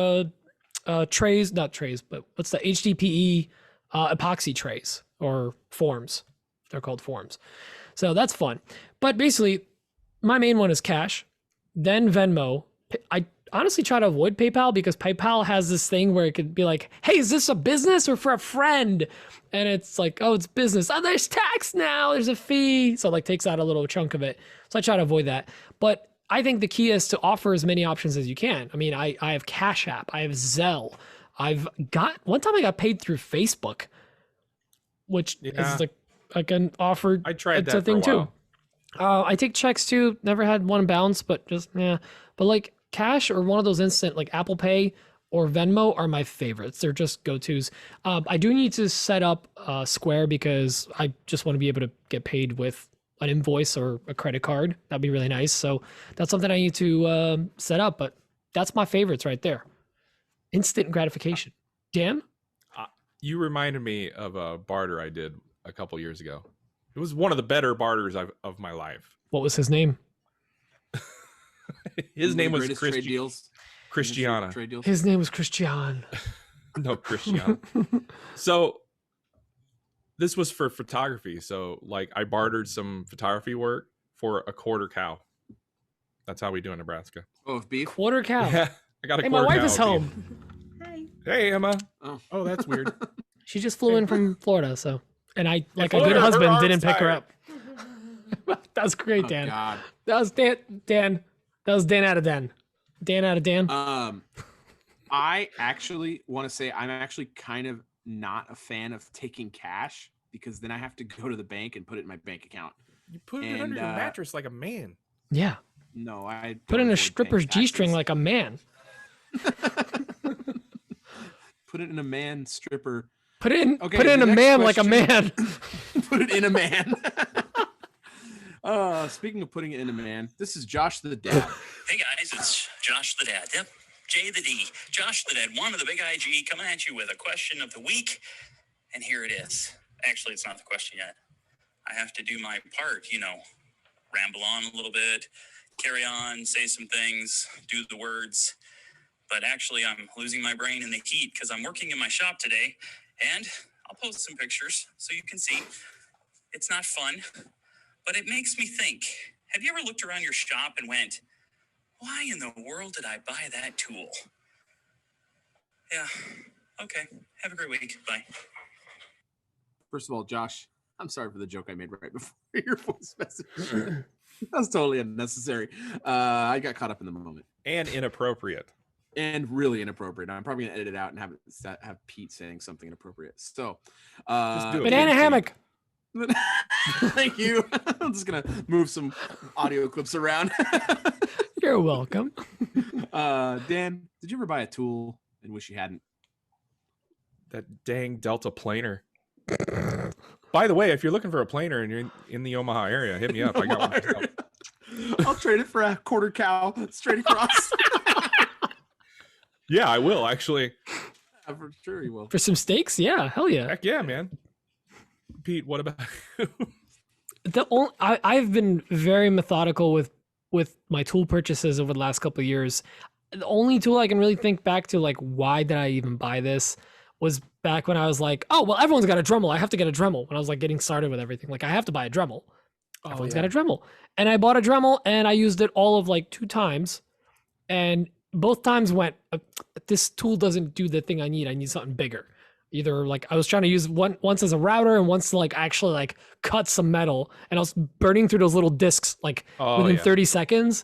trays, not trays, but what's the HDPE epoxy trays or forms? They're called forms. So that's fun. But basically, my main one is cash, then Venmo. I honestly try to avoid PayPal because PayPal has this thing where it could be like, hey, is this a business or for a friend? And it's like, oh, it's business. Oh, there's tax now. There's a fee. So it like takes out a little chunk of it. So I try to avoid that. But I think the key is to offer as many options as you can. I have Cash App. I have Zelle. One time I got paid through Facebook, which is like an offer. I tried it's that a thing for a while. too. I take checks too. Never had one bounce, but just, yeah. But like cash or one of those instant, like Apple Pay or Venmo are my favorites. They're just go-tos. I do need to set up Square because I just want to be able to get paid with an invoice or a credit card. That'd be really nice. So that's something I need to set up. But that's my favorites right there. Instant gratification. Dan? You reminded me of a barter I did a couple years ago. It was one of the better barters of my life. What was his name? His name was Christiana. His name was Christian. No, Christian. So this was for photography. So like I bartered some photography work for a quarter cow. That's how we do in Nebraska. Oh, of beef? Quarter cow. Yeah, I got a Hey, quarter my wife cow is of beef. home. Hey, Emma. Oh, that's weird. She just flew in from Florida, so and I, like a Florida, good her husband, arm's didn't pick her tired. up. That was great, oh, Dan. God. That was Dan. That was Dan out of Dan. Dan out of Dan. I actually want to say I'm actually kind of not a fan of taking cash because then I have to go to the bank and put it in my bank account. You put it under your mattress like a man. Yeah. No, I Put in don't a avoid stripper's paying G-string taxes. like a man. Put it in a man stripper. Put it in. Okay, Put it in the a next man like a question- man. Put it in a man. Speaking of putting it in a man, this is Josh the Dad. Hey guys, it's Josh the Dad. Yep, J the D. Josh the Dad, one of the big IG, coming at you with a question of the week. And here it is. Actually, it's not the question yet. I have to do my part, ramble on a little bit, carry on, say some things, do the words. But actually, I'm losing my brain in the heat because I'm working in my shop today. And I'll post some pictures so you can see. It's not fun, but it makes me think. Have you ever looked around your shop and went, why in the world did I buy that tool? Yeah. Okay. Have a great week. Bye. First of all, Josh, I'm sorry for the joke I made right before your voice message. That was totally unnecessary. I got caught up in the moment. And inappropriate. And really inappropriate. I'm probably gonna edit it out and have Pete saying something inappropriate. So, Just do it. Banana hammock. thank you. I'm just gonna move some audio clips around. You're welcome. Dan, did you ever buy a tool and wish you hadn't? That dang Delta planer. By the way, if you're looking for a planer and you're in the Omaha area, hit me up. I got one myself. I'll trade it for a quarter cow straight across. Yeah, I will actually. Yeah, for sure you will. For some steaks? Yeah, hell yeah. Heck yeah, man. Pete, what about you? I've been very methodical with my tool purchases over the last couple of years. The only tool I can really think back to, like, why did I even buy this, was back when I was like, oh, well, everyone's got a Dremel. I have to get a Dremel. When I was like getting started with everything, like I have to buy a Dremel. Everyone's got a Dremel. And I bought a Dremel and I used it all of like 2 times. And both times went, this tool doesn't do the thing I need. I need something bigger. Either like I was trying to use once as a router and once to like actually like cut some metal, and I was burning through those little discs like within 30 seconds.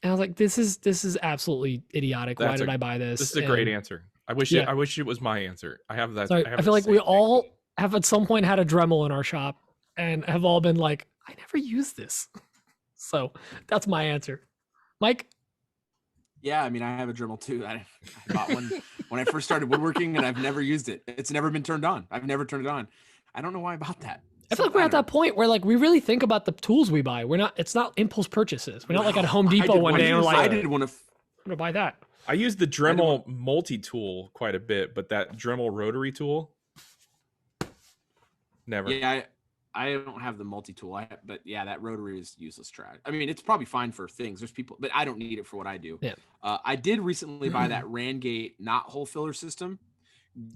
And I was like, this is absolutely idiotic. Why did I buy this? This is a great answer. I wish it was my answer. I have that. Sorry, I feel like we all have at some point had a Dremel in our shop and have all been like, I never used this. So that's my answer. Mike? Yeah, I mean, I have a Dremel too. I bought one when I first started woodworking, and I've never used it. It's never been turned on. I've never turned it on. I don't know why I bought that. I feel like we're at that point where like we really think about the tools we buy. It's not impulse purchases. We're not like at Home Depot one day and we're like, I did want to. I'm gonna buy that. I use the Dremel multi-tool quite a bit, but that Dremel rotary tool, never. Yeah, I don't have the multi-tool, but yeah, that rotary is useless trash. I mean, it's probably fine for things. There's people, but I don't need it for what I do. Yeah. I did recently buy that Rangate knot hole filler system.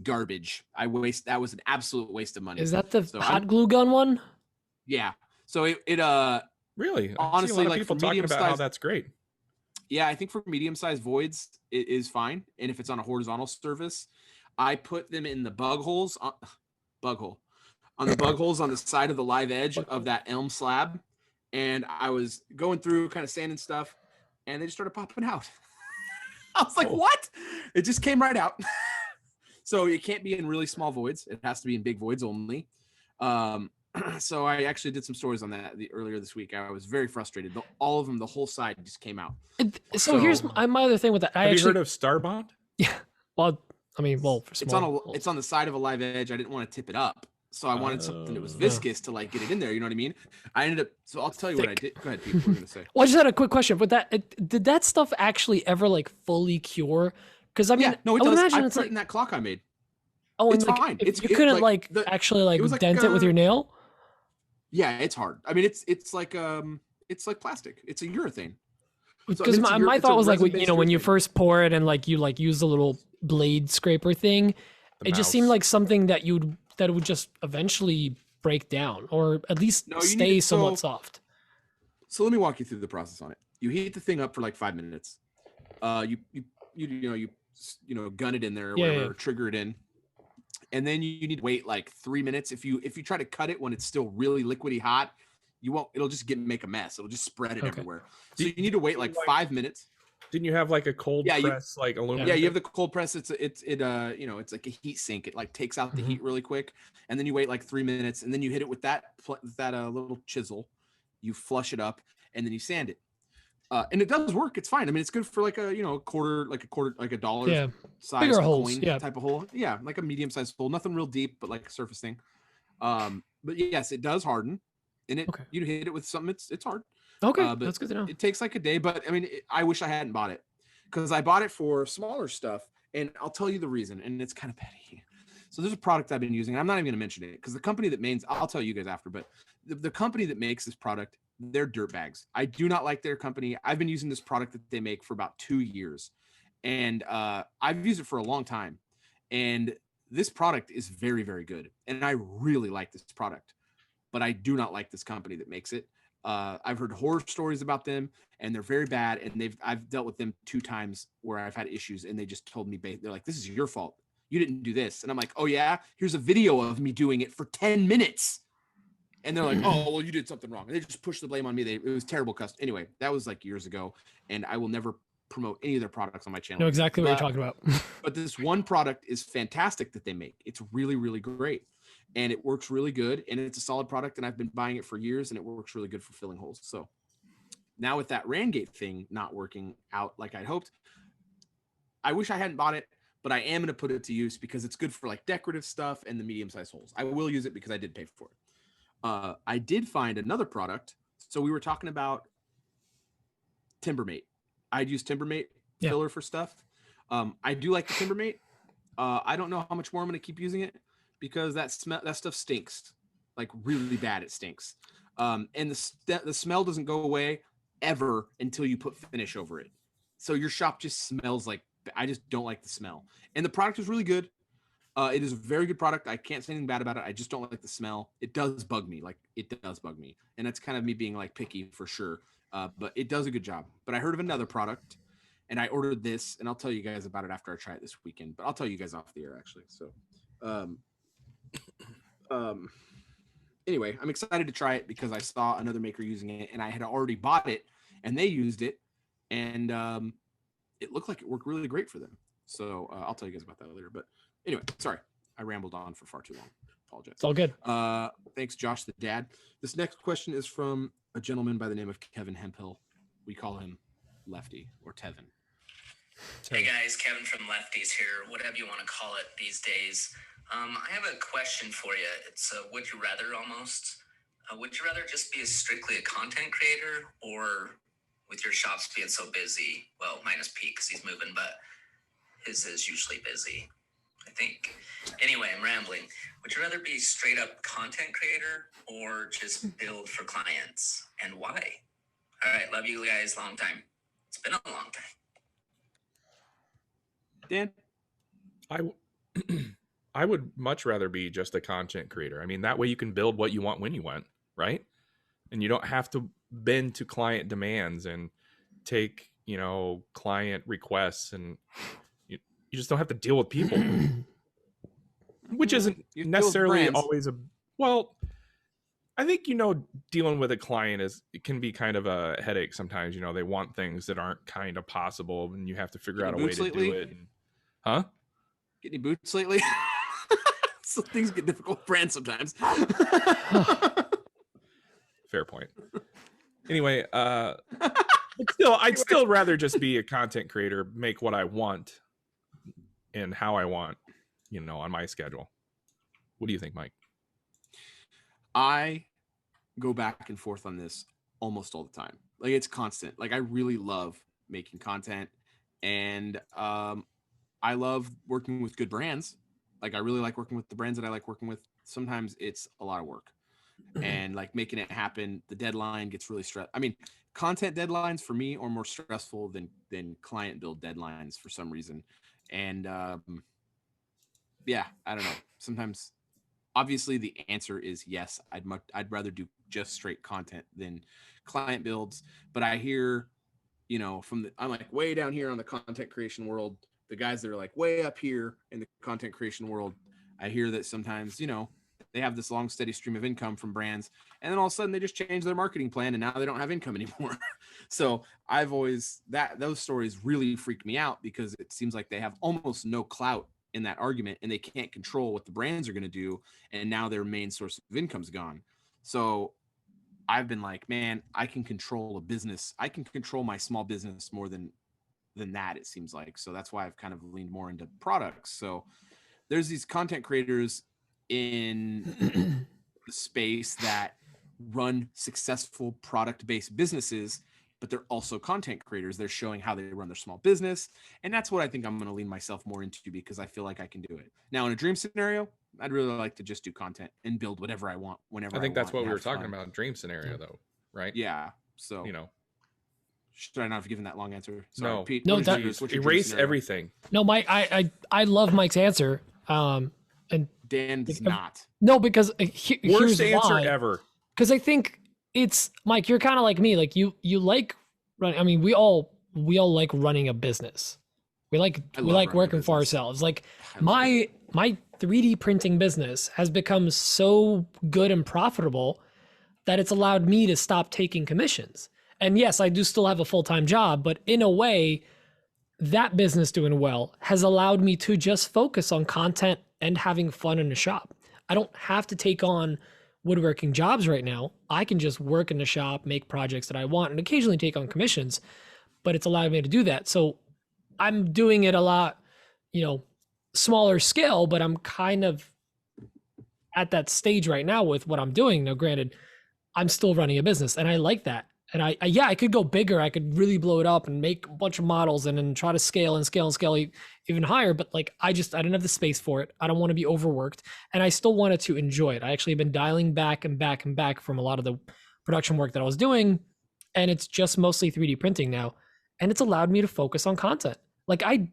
Garbage. That was an absolute waste of money. Is that the hot glue gun one? Yeah. So it really, honestly, I see a lot of like people for talking about how medium-sized- that's great. Yeah, I think for medium-sized voids, it is fine. And if it's on a horizontal surface, I put them in the bug holes on the bug holes on the side of the live edge of that elm slab. And I was going through kind of sanding stuff, and they just started popping out. I was like, what? It just came right out. So it can't be in really small voids. It has to be in big voids only. So I actually did some stories on that earlier this week. I was very frustrated. All of them, the whole side just came out. So here's my other thing with that. Have you heard of Starbond? Yeah. Well, I mean, for small it's on the side of a live edge. I didn't want to tip it up. So I wanted something that was viscous to like get it in there. You know what I mean? I ended up. So I'll tell you what I did. Go ahead, Pete. What were you gonna say? Well, I just had a quick question. But did that stuff actually ever like fully cure? Because I mean, Yeah, no, it I would does. imagine I it's put like it in that clock I made. oh, and It's like, fine. You couldn't like actually like dent it with your nail. Yeah, it's hard. I mean, it's like plastic. It's a urethane. Because my thought was like, you know, when you first pour it and like you like use the little blade scraper thing, it just seemed like something that would just eventually break down or at least stay somewhat soft. So let me walk you through the process on it. You heat the thing up for like 5 minutes. You gun it in there or whatever, or trigger it in. And then you need to wait like 3 minutes. If you try to cut it when it's still really liquidy hot, you won't. It'll just make a mess. It'll just spread it everywhere. So you need to wait like 5 minutes. Didn't you have like a cold press, like aluminum? Yeah, you have the cold press. It's like a heat sink. It like takes out the heat really quick, and then you wait like 3 minutes, and then you hit it with that little chisel. You flush it up, and then you sand it. And it does work. It's fine. I mean, it's good for like a quarter, like a dollar size bigger coin holes, type of hole. Yeah, like a medium sized hole. Nothing real deep, but like a surface thing. But yes, it does harden. And you hit it with something. It's hard. Okay, that's good to know. It takes like a day, but I mean, I wish I hadn't bought it because I bought it for smaller stuff, and I'll tell you the reason. And it's kind of petty. So there's a product I've been using. And I'm not even going to mention it because the company that makes, I'll tell you guys after, but the company that makes this product, they're dirtbags. I do not like their company. I've been using this product that they make for about 2 years, and I've used it for a long time. And this product is very, very good, and I really like this product. But I do not like this company that makes it. I've heard horror stories about them, and they're very bad. And I've dealt with them 2 times where I've had issues, and they just told me they're like, "This is your fault. You didn't do this." And I'm like, "Oh yeah, here's a video of me doing it for 10 minutes." And they're like, "Oh well, you did something wrong." And they just pushed the blame on me. It was terrible custom. Anyway, that was like years ago, and I will never promote any of their products on my channel. Know exactly what you're talking about. But this one product is fantastic that they make. It's really, really great. And it works really good, and it's a solid product, and I've been buying it for years, and it works really good for filling holes. So now with that Rangate thing not working out like I'd hoped, I wish I hadn't bought it, but I am going to put it to use because it's good for like decorative stuff and the medium-sized holes. I will use it because I did pay for it. I did find another product. So we were talking about Timbermate. I'd use Timbermate filler for stuff. I do like the Timbermate. I don't know how much more I'm going to keep using it, because that stuff stinks, like really bad. It stinks. And the smell doesn't go away ever until you put finish over it. So your shop just smells like, I just don't like the smell. And the product is really good. It is a very good product. I can't say anything bad about it. I just don't like the smell. It does bug me. And that's kind of me being like picky for sure. But it does a good job. But I heard of another product, and I ordered this, and I'll tell you guys about it after I try it this weekend, but I'll tell you guys off the air actually. So, anyway, I'm excited to try it because I saw another maker using it, and I had already bought it, and they used it, and it looked like it worked really great for them. So I'll tell you guys about that later. But anyway, sorry, I rambled on for far too long. Apologize. It's all good. Thanks, Josh, the dad. This next question is from a gentleman by the name of Kevin Hemphill. We call him Lefty or Tevin. Hey guys, Kevin from Lefties here, whatever you want to call it these days. I have a question for you. It's a would you rather almost. Would you rather just be strictly a content creator, or with your shops being so busy, well, minus Pete because he's moving, but his is usually busy, I think. Anyway, I'm rambling. Would you rather be straight up content creator or just build for clients, and why? All right, love you guys, long time. It's been a long time. Dan? I would much rather be just a content creator. I mean, that way you can build what you want when you want, right? And you don't have to bend to client demands and take, client requests, and you just don't have to deal with people, which isn't necessarily always I think, dealing with a client it can be kind of a headache sometimes. They want things that aren't kind of possible, and you have to figure out a way to do it. Huh? Get any boots lately? So things get difficult with brands sometimes. Fair point. Anyway, I'd still rather just be a content creator, make what I want and how I want, on my schedule. What do you think, Mike? I go back and forth on this almost all the time. Like it's constant. Like I really love making content, and I love working with good brands. Like I really like working with the brands that I like working with. Sometimes it's a lot of work, and like making it happen, the deadline gets really stressed. I mean, content deadlines for me are more stressful than client build deadlines for some reason. And yeah, I don't know. Sometimes obviously the answer is yes. I'd rather do just straight content than client builds, but I hear, you know, I'm like way down here on the content creation world, the guys that are like way up here in the content creation world, I hear that sometimes, you know, they have this long steady stream of income from brands, and then all of a sudden they just change their marketing plan and now they don't have income anymore. So I've always those stories really freak me out because it seems like they have almost no clout in that argument and they can't control what the brands are going to do, and now their main source of income's gone. So I've been like, man, I can control a business. I can control my small business more than that, it seems like. So that's why I've kind of leaned more into products. So there's these content creators in the space that run successful product-based businesses, but they're also content creators. They're showing how they run their small business. And that's what I think I'm going to lean myself more into because I feel like I can do it. Now, in a dream scenario, I'd really like to just do content and build whatever I want whenever I think that's what we were fun. talking about in dream scenario, though, right? Yeah. So, you know, should I not have given that long answer? Sorry, no, Pete. No, erase everything. No, Mike, I love Mike's answer. And Dan does not. No, because Worst here's answer why. ever. Because I think it's Mike. You're kind of like me. Like you like running. I mean, we all like running a business. We like working for ourselves. Like my 3D printing business has become so good and profitable that it's allowed me to stop taking commissions. And yes, I do still have a full-time job, but in a way, that business doing well has allowed me to just focus on content and having fun in the shop. I don't have to take on woodworking jobs right now. I can just work in the shop, make projects that I want, and occasionally take on commissions, but it's allowed me to do that. So I'm doing it a lot, you know, smaller scale, but I'm kind of at that stage right now with what I'm doing. Now, granted, I'm still running a business and I like that. And I could go bigger. I could really blow it up and make a bunch of models and then try to scale even higher. But like, I didn't have the space for it. I don't want to be overworked, and I still wanted to enjoy it. I actually have been dialing back and back and back from a lot of the production work that I was doing, and it's just mostly 3D printing now. And it's allowed me to focus on content. Like I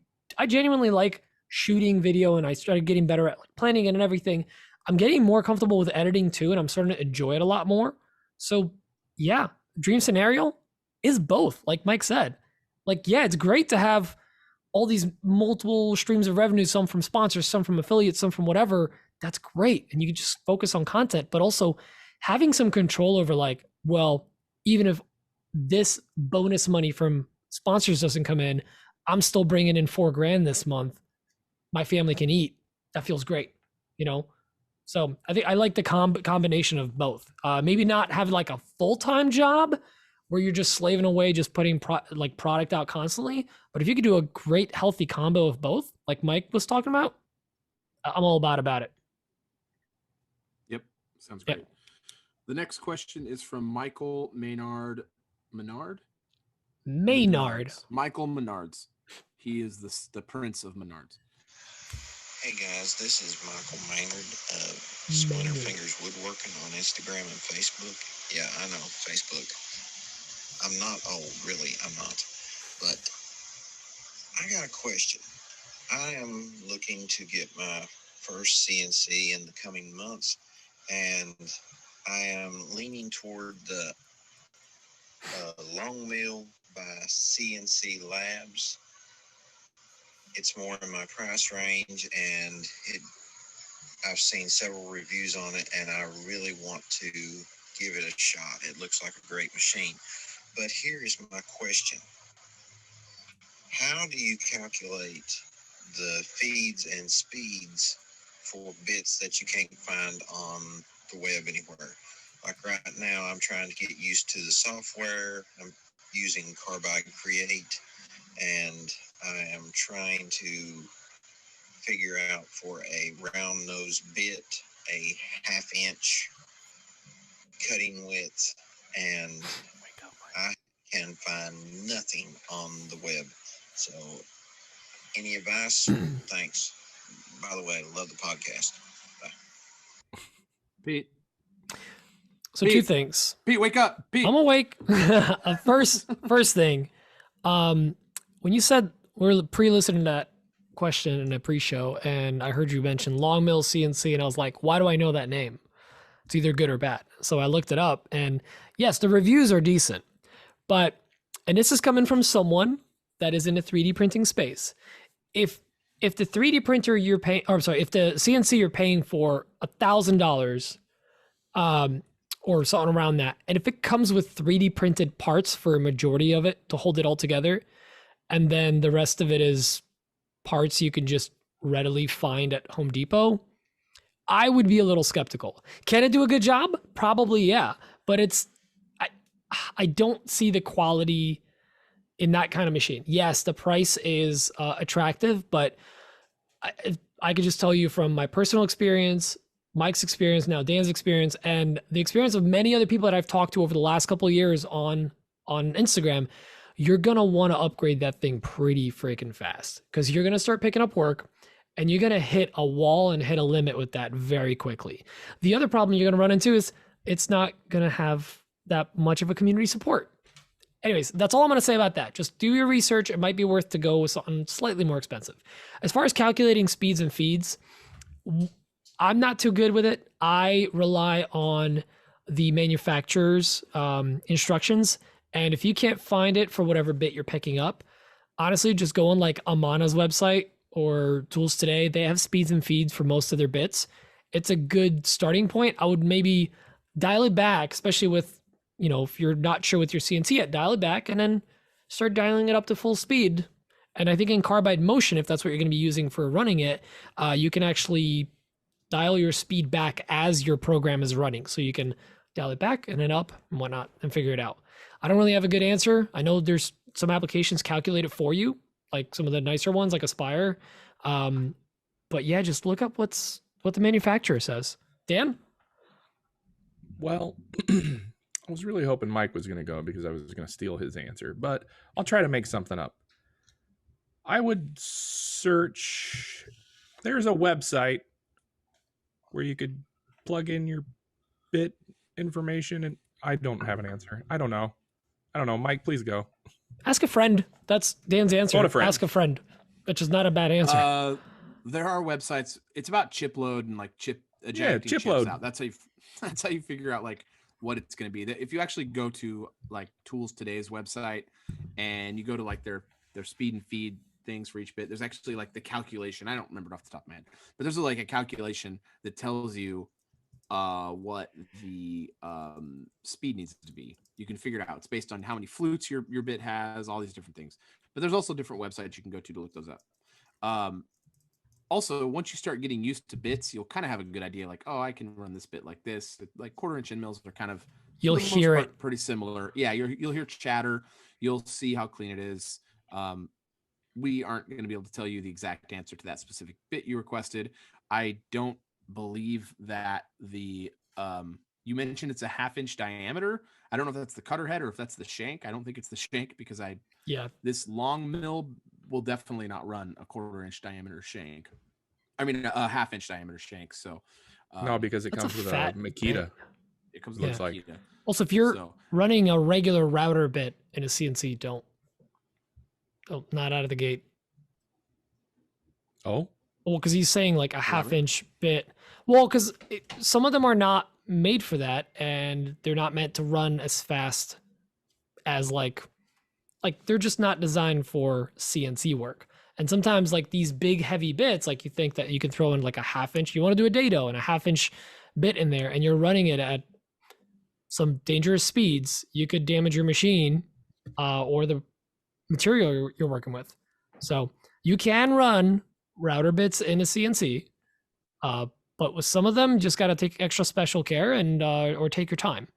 genuinely like shooting video, and I started getting better at like planning it and everything. I'm getting more comfortable with editing too, and I'm starting to enjoy it a lot more. So yeah, dream scenario is both, like Mike said. Like, yeah, it's great to have all these multiple streams of revenue, some from sponsors, some from affiliates, some from whatever. That's great. And you can just focus on content, but also having some control over like, well, even if this bonus money from sponsors doesn't come in, I'm still bringing in $4,000 this month. My family can eat. That feels great, you know? So I think I like the combination of both. Maybe not have like a full-time job where you're just slaving away, just putting product out constantly. But if you could do a great, healthy combo of both, like Mike was talking about, I'm all about it. Yep. Sounds great. Yep. The next question is from Michael Maynard. Michael Menards. He is the Prince of Menards. Hey guys, this is Michael Maynard of Splinter Fingers Woodworking on Instagram and Facebook. Yeah, I know, Facebook. I'm not old, really, I'm not. But I got a question. I am looking to get my first CNC in the coming months, and I am leaning toward the Long Mill by CNC Labs. It's more in my price range, and I've seen several reviews on it, and I really want to give it a shot. It looks like a great machine. But here's my question. How do you calculate the feeds and speeds for bits that you can't find on the web anywhere? Like right now, I'm trying to get used to the software. I'm using Carbide Create, and I am trying to figure out for a round nose bit, a 1/2 inch cutting width, and I can find nothing on the web. So, any advice? Thanks. By the way, love the podcast. Bye. Pete. So Pete. 2 things. Pete, wake up. Pete. I'm awake. First thing, when you said we're pre-listening to that question in a pre-show, and I heard you mention long mill CNC, and I was like, why do I know that name? It's either good or bad. So I looked it up, and yes, the reviews are decent, and this is coming from someone that is in the 3D printing space. If the 3D printer you're paying, or sorry, if the CNC you're paying for $1,000, or something around that, and if it comes with 3D printed parts for a majority of it to hold it all together, and then the rest of it is parts you can just readily find at Home Depot, I would be a little skeptical. Can it do a good job? Probably, yeah. But I don't see the quality in that kind of machine. Yes, the price is attractive, but I could just tell you from my personal experience, Mike's experience, now Dan's experience, and the experience of many other people that I've talked to over the last couple of years on Instagram, you're going to want to upgrade that thing pretty freaking fast, because you're going to start picking up work and you're going to hit a wall and hit a limit with that very quickly. The other problem you're going to run into is it's not going to have that much of a community support. Anyways, that's all I'm going to say about that. Just do your research. It might be worth to go with something slightly more expensive. As far as calculating speeds and feeds, I'm not too good with it. I rely on the manufacturer's instructions. And if you can't find it for whatever bit you're picking up, honestly, just go on like Amana's website or Tools Today. They have speeds and feeds for most of their bits. It's a good starting point. I would maybe dial it back, especially with, if you're not sure with your CNC yet, dial it back and then start dialing it up to full speed. And I think in Carbide Motion, if that's what you're going to be using for running it, you can actually dial your speed back as your program is running. So you can dial it back and then up and whatnot and figure it out. I don't really have a good answer. I know there's some applications calculate it for you, like some of the nicer ones like Aspire. But yeah, just look up what the manufacturer says. Dan? Well, I was really hoping Mike was going to go because I was going to steal his answer, but I'll try to make something up. I would search. There's a website where you could plug in your bit information, and I don't have an answer. I don't know. Mike, please go. Ask a friend. That's Dan's answer. Phone a friend. Ask a friend, which is not a bad answer. There are websites. It's about chip load and like chip ejecting chips load out. That's how you figure out like what it's going to be. If you actually go to like Tools Today's website and you go to like their speed and feed things for each bit, there's actually like the calculation. I don't remember it off the top of my head, but there's like a calculation that tells you what the speed needs to be. You can figure it out. It's based on how many flutes your bit has, all these different things. But there's also different websites you can go to look those up. Also, once you start getting used to bits, you'll kind of have a good idea, like, oh, I can run this bit like this. Like 1/4-inch end mills are kind of, you'll hear it pretty similar. Yeah, you'll hear chatter. You'll see how clean it is. We aren't going to be able to tell you the exact answer to that specific bit you requested. I don't believe that the you mentioned it's a 1/2-inch diameter. I don't know if that's the cutter head or if that's the shank. I don't think it's the shank because this long mill will definitely not run a 1/4-inch diameter shank. I mean a 1/2-inch diameter shank. So no, because it comes with a Makita. It comes with a Makita. Also, if you're running a regular router bit in a CNC, don't not out of the gate. Oh, well, because he's saying like a 1/2-inch bit. Well, because some of them are not made for that, and they're not meant to run as fast as like they're just not designed for CNC work. And sometimes like these big heavy bits, like you think that you can throw in like a 1/2-inch. You want to do a dado and a 1/2-inch bit in there, and you're running it at some dangerous speeds. You could damage your machine or the material you're working with. So you can run router bits in a CNC, but with some of them, you just got to take extra special care and or take your time,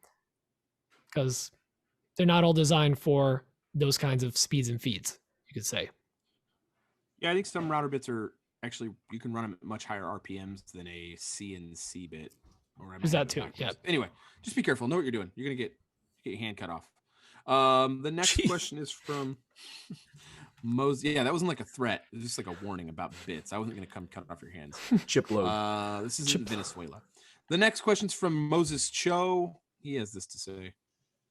because they're not all designed for those kinds of speeds and feeds, you could say. Yeah, I think some router bits are actually, you can run them at much higher RPMs than a CNC bit. Is that too? Yeah. Anyway, just be careful. Know what you're doing. You're gonna get your hand cut off. The next question is from Moses. Yeah, that wasn't like a threat. It was just like a warning about bits. I wasn't gonna come cut off your hands. Chip load. This is in Venezuela. The next question's from Moses Cho. He has this to say.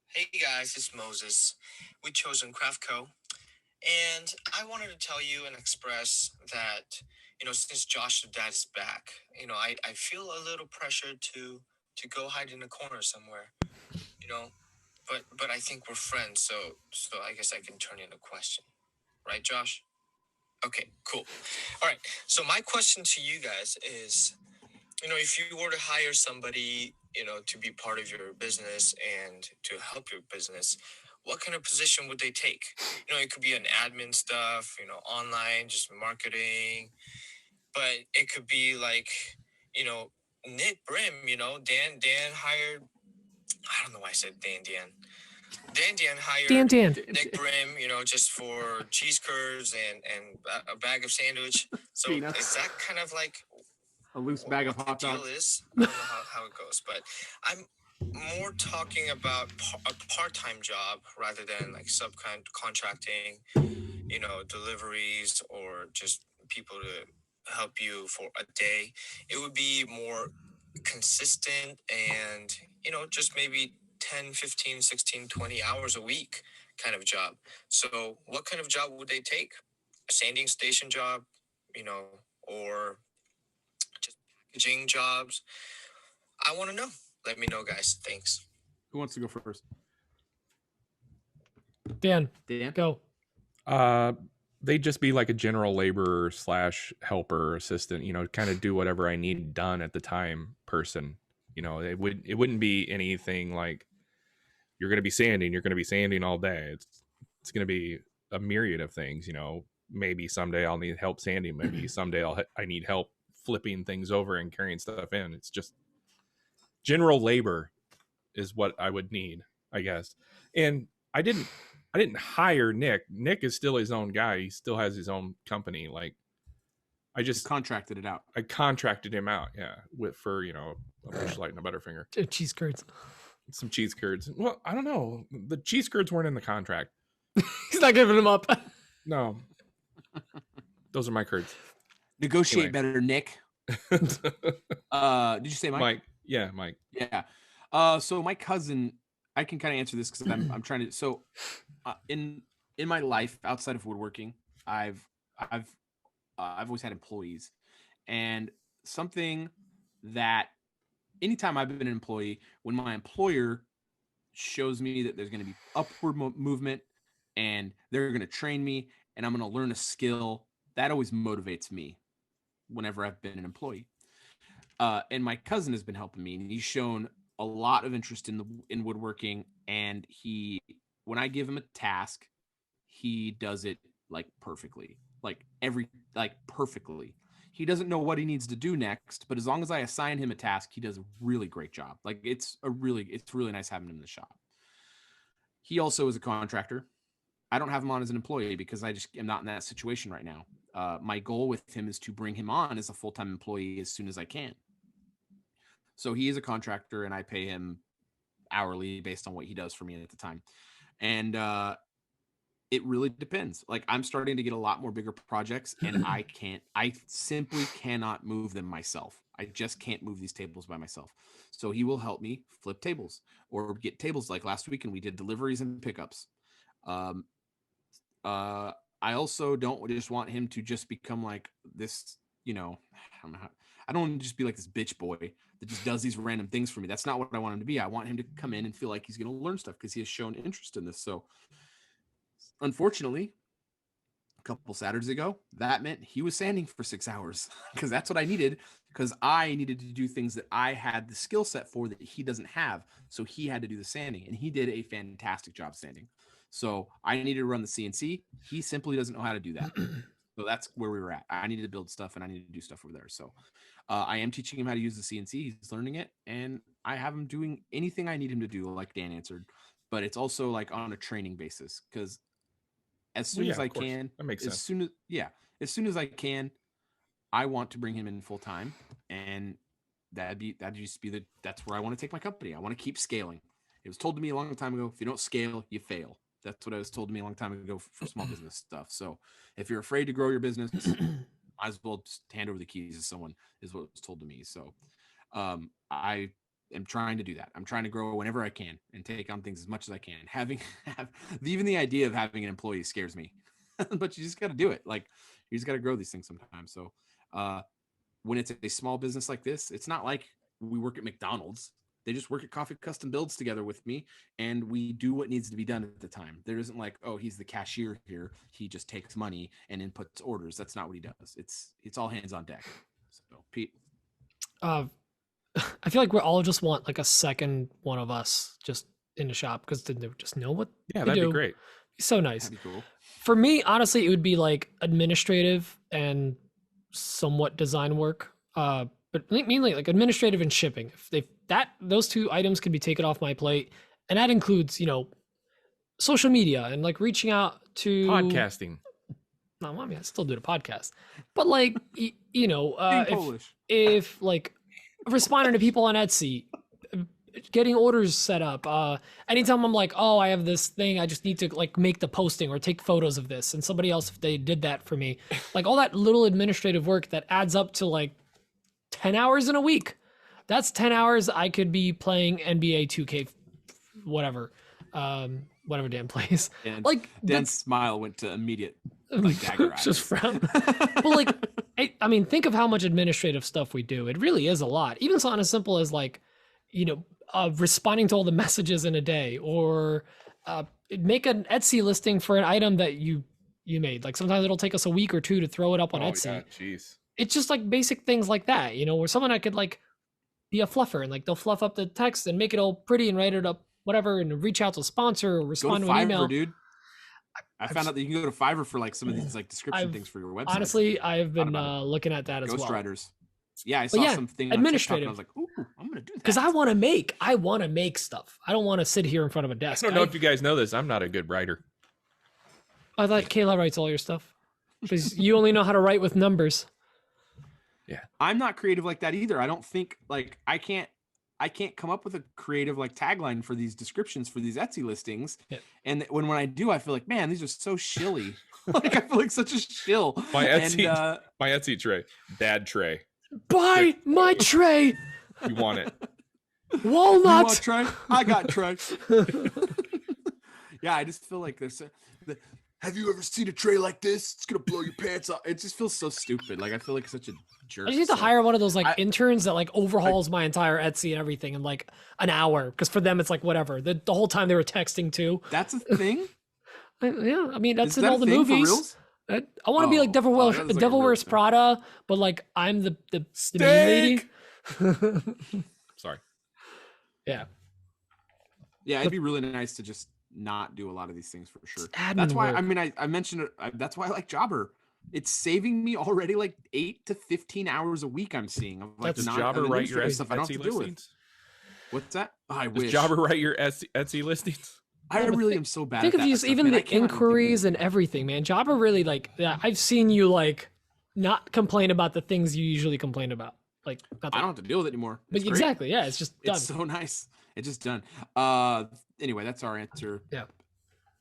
Hey guys, it's Moses with Chosen Craft Co. And I wanted to tell you and express that, since Josh's dad is back, I feel a little pressure to go hide in a corner somewhere, but I think we're friends, so I guess I can turn in a question. Right, Josh? Okay, cool. All right, so my question to you guys is, if you were to hire somebody, to be part of your business and to help your business, what kind of position would they take? It could be an admin stuff, online, just marketing, but it could be like, Nick Brim, Dan hired, I don't know why I said Dan hired Dan. Nick Brim, just for cheese curds and a bag of sandwich. So Peanuts. Is that kind of like A loose bag of hot dogs. Is? I don't know how it goes, but I'm more talking about a part-time job rather than like subcontracting, deliveries or just people to help you for a day. It would be more consistent and, just maybe 10, 15, 16, 20 hours a week kind of job. So what kind of job would they take? A sanding station job, or just packaging jobs? I want to know. Let me know, guys. Thanks. Who wants to go first? Dan, go. They'd just be like a general laborer / helper assistant, kind of do whatever I need done at the time person. It wouldn't be anything like you're going to be sanding all day. It's going to be a myriad of things, maybe someday I'll need help sanding. Maybe someday I need help flipping things over and carrying stuff in. It's just general labor is what I would need, I guess. And I didn't hire Nick. Nick is still his own guy. He still has his own company. Like I just contracted it out. I contracted him out. Yeah. For, a Busch Light and a Butterfinger. Cheese curds. Some cheese curds. Well, I don't know. The cheese curds weren't in the contract. He's not giving them up. No. Those are my curds. Negotiate better, Nick. Did you say Mike? Mike. Yeah, Mike. Yeah. So my cousin, I can kind of answer this because I'm trying to. So, in my life outside of woodworking, I've always had employees, and something that anytime I've been an employee, when my employer shows me that there's going to be upward movement and they're going to train me and I'm going to learn a skill, that always motivates me whenever I've been an employee. And my cousin has been helping me, and he's shown a lot of interest in woodworking. And when I give him a task, he does it like perfectly, perfectly. He doesn't know what he needs to do next, but as long as I assign him a task, he does a really great job. Like it's really nice having him in the shop. He also is a contractor. I don't have him on as an employee because I just am not in that situation right now. My goal with him is to bring him on as a full-time employee as soon as I can. So he is a contractor and I pay him hourly based on what he does for me at the time. And it really depends. Like I'm starting to get a lot more bigger projects and I simply cannot move them myself. I just can't move these tables by myself. So he will help me flip tables or get tables. Like last week, and we did deliveries and pickups. I also don't just want him to just become like this, I don't know I don't want to just be like this bitch boy that just does these random things for me. That's not what I want him to be. I want him to come in and feel like he's going to learn stuff because he has shown interest in this. So unfortunately, a couple Saturdays ago, that meant he was sanding for 6 hours because that's what I needed, because I needed to do things that I had the skill set for that he doesn't have. So he had to do the sanding, and he did a fantastic job sanding. So I needed to run the CNC. He simply doesn't know how to do that. So that's where we were at. I needed to build stuff and I needed to do stuff over there. So I am teaching him how to use the CNC. He's learning it, and I have him doing anything I need him to do, like Dan answered. But it's also like on a training basis, because as soon as I can, that makes sense. As soon as I can, I want to bring him in full time. And that's where I want to take my company. I want to keep scaling. It was told to me a long time ago, if you don't scale, you fail. That's what I was told to me a long time ago for small business stuff. So if you're afraid to grow your business, might as well just hand over the keys to someone, is what was told to me. So I am trying to do that. I'm trying to grow whenever I can and take on things as much as I can. Even the idea of having an employee scares me, but you just got to do it. Like, you just got to grow these things sometimes. So when it's a small business like this, it's not like we work at McDonald's. They just work at Coffee Custom Builds together with me, and we do what needs to be done at the time. There isn't like, oh, he's the cashier here. He just takes money and inputs orders. That's not what he does. It's all hands on deck. So, Pete. I feel like we all just want like a second one of us just in the shop, because then they would just know what Yeah, we that'd do. be great. Be so nice. That'd be cool. For me, honestly, it would be like administrative and somewhat design work. But mainly like administrative and shipping. If those two items could be taken off my plate, and that includes, social media and like reaching out to Podcasting. No, I mean, I still do the podcast, but like, Polish. if like responding to people on Etsy, getting orders set up, anytime I'm like, oh, I have this thing, I just need to like make the posting or take photos of this, and somebody else, if they did that for me, like all that little administrative work that adds up to like 10 hours in a week. That's 10 hours I could be playing NBA 2K, whatever Dan plays. And like Dan's smile went to immediate like dagger eyes. Just frown. But like, I mean, think of how much administrative stuff we do. It really is a lot. Even something as simple as like, responding to all the messages in a day, or make an Etsy listing for an item that you made. Like sometimes it'll take us a week or two to throw it up on Etsy. Yeah, jeez. It's just like basic things like that, where someone I could like be a fluffer and like they'll fluff up the text and make it all pretty and write it up, whatever, and reach out to a sponsor or respond to an email. Dude. I found out that you can go to Fiverr for like some of these like description things for your website. Honestly, I've been looking at that as well. Ghostwriters. Yeah, I saw something administrative. on TikTok and I was like, ooh, I'm gonna do that. Because I want to make stuff. I don't want to sit here in front of a desk. I don't know if you guys know this. I'm not a good writer. I thought Kayla writes all your stuff, because you only know how to write with numbers. Yeah, I'm not creative like that either. I don't think like I can't come up with a creative like tagline for these descriptions for these Etsy listings. Yeah. And when I do, I feel like, man, these are so shilly. Like I feel like such a shill. My Etsy tray, dad tray. Buy my tray. You want it? Walnut. You want tray? I got tray. Yeah, I just feel like there's. Have you ever seen a tray like this? It's gonna blow your pants off. It just feels so stupid. Like I feel like such a jerk. I just need to hire one of those like interns that like overhauls my entire Etsy and everything in like an hour. Because for them it's like whatever. The whole time they were texting too. That's a thing. Yeah, I mean that's in all the movies. I want to be like Devil Wears Prada, but like I'm the lady. Sorry. Yeah. Yeah, it'd be really nice to just not do a lot of these things for sure. That's why I mean I mentioned it. That's why I like Jobber. It's saving me already like 8 to 15 hours a week. I'm seeing. Like, does Jobber write your Etsy listings? What's that? Oh, I wish. Does Jobber write your Etsy listings? I really am so bad. Think of these, even the inquiries and everything, man. Jobber really like. Yeah, I've seen you like not complain about the things you usually complain about. Like I don't have to deal with it anymore. But exactly, yeah, it's just done. It's so nice. It's just done. Anyway, that's our answer. Yeah.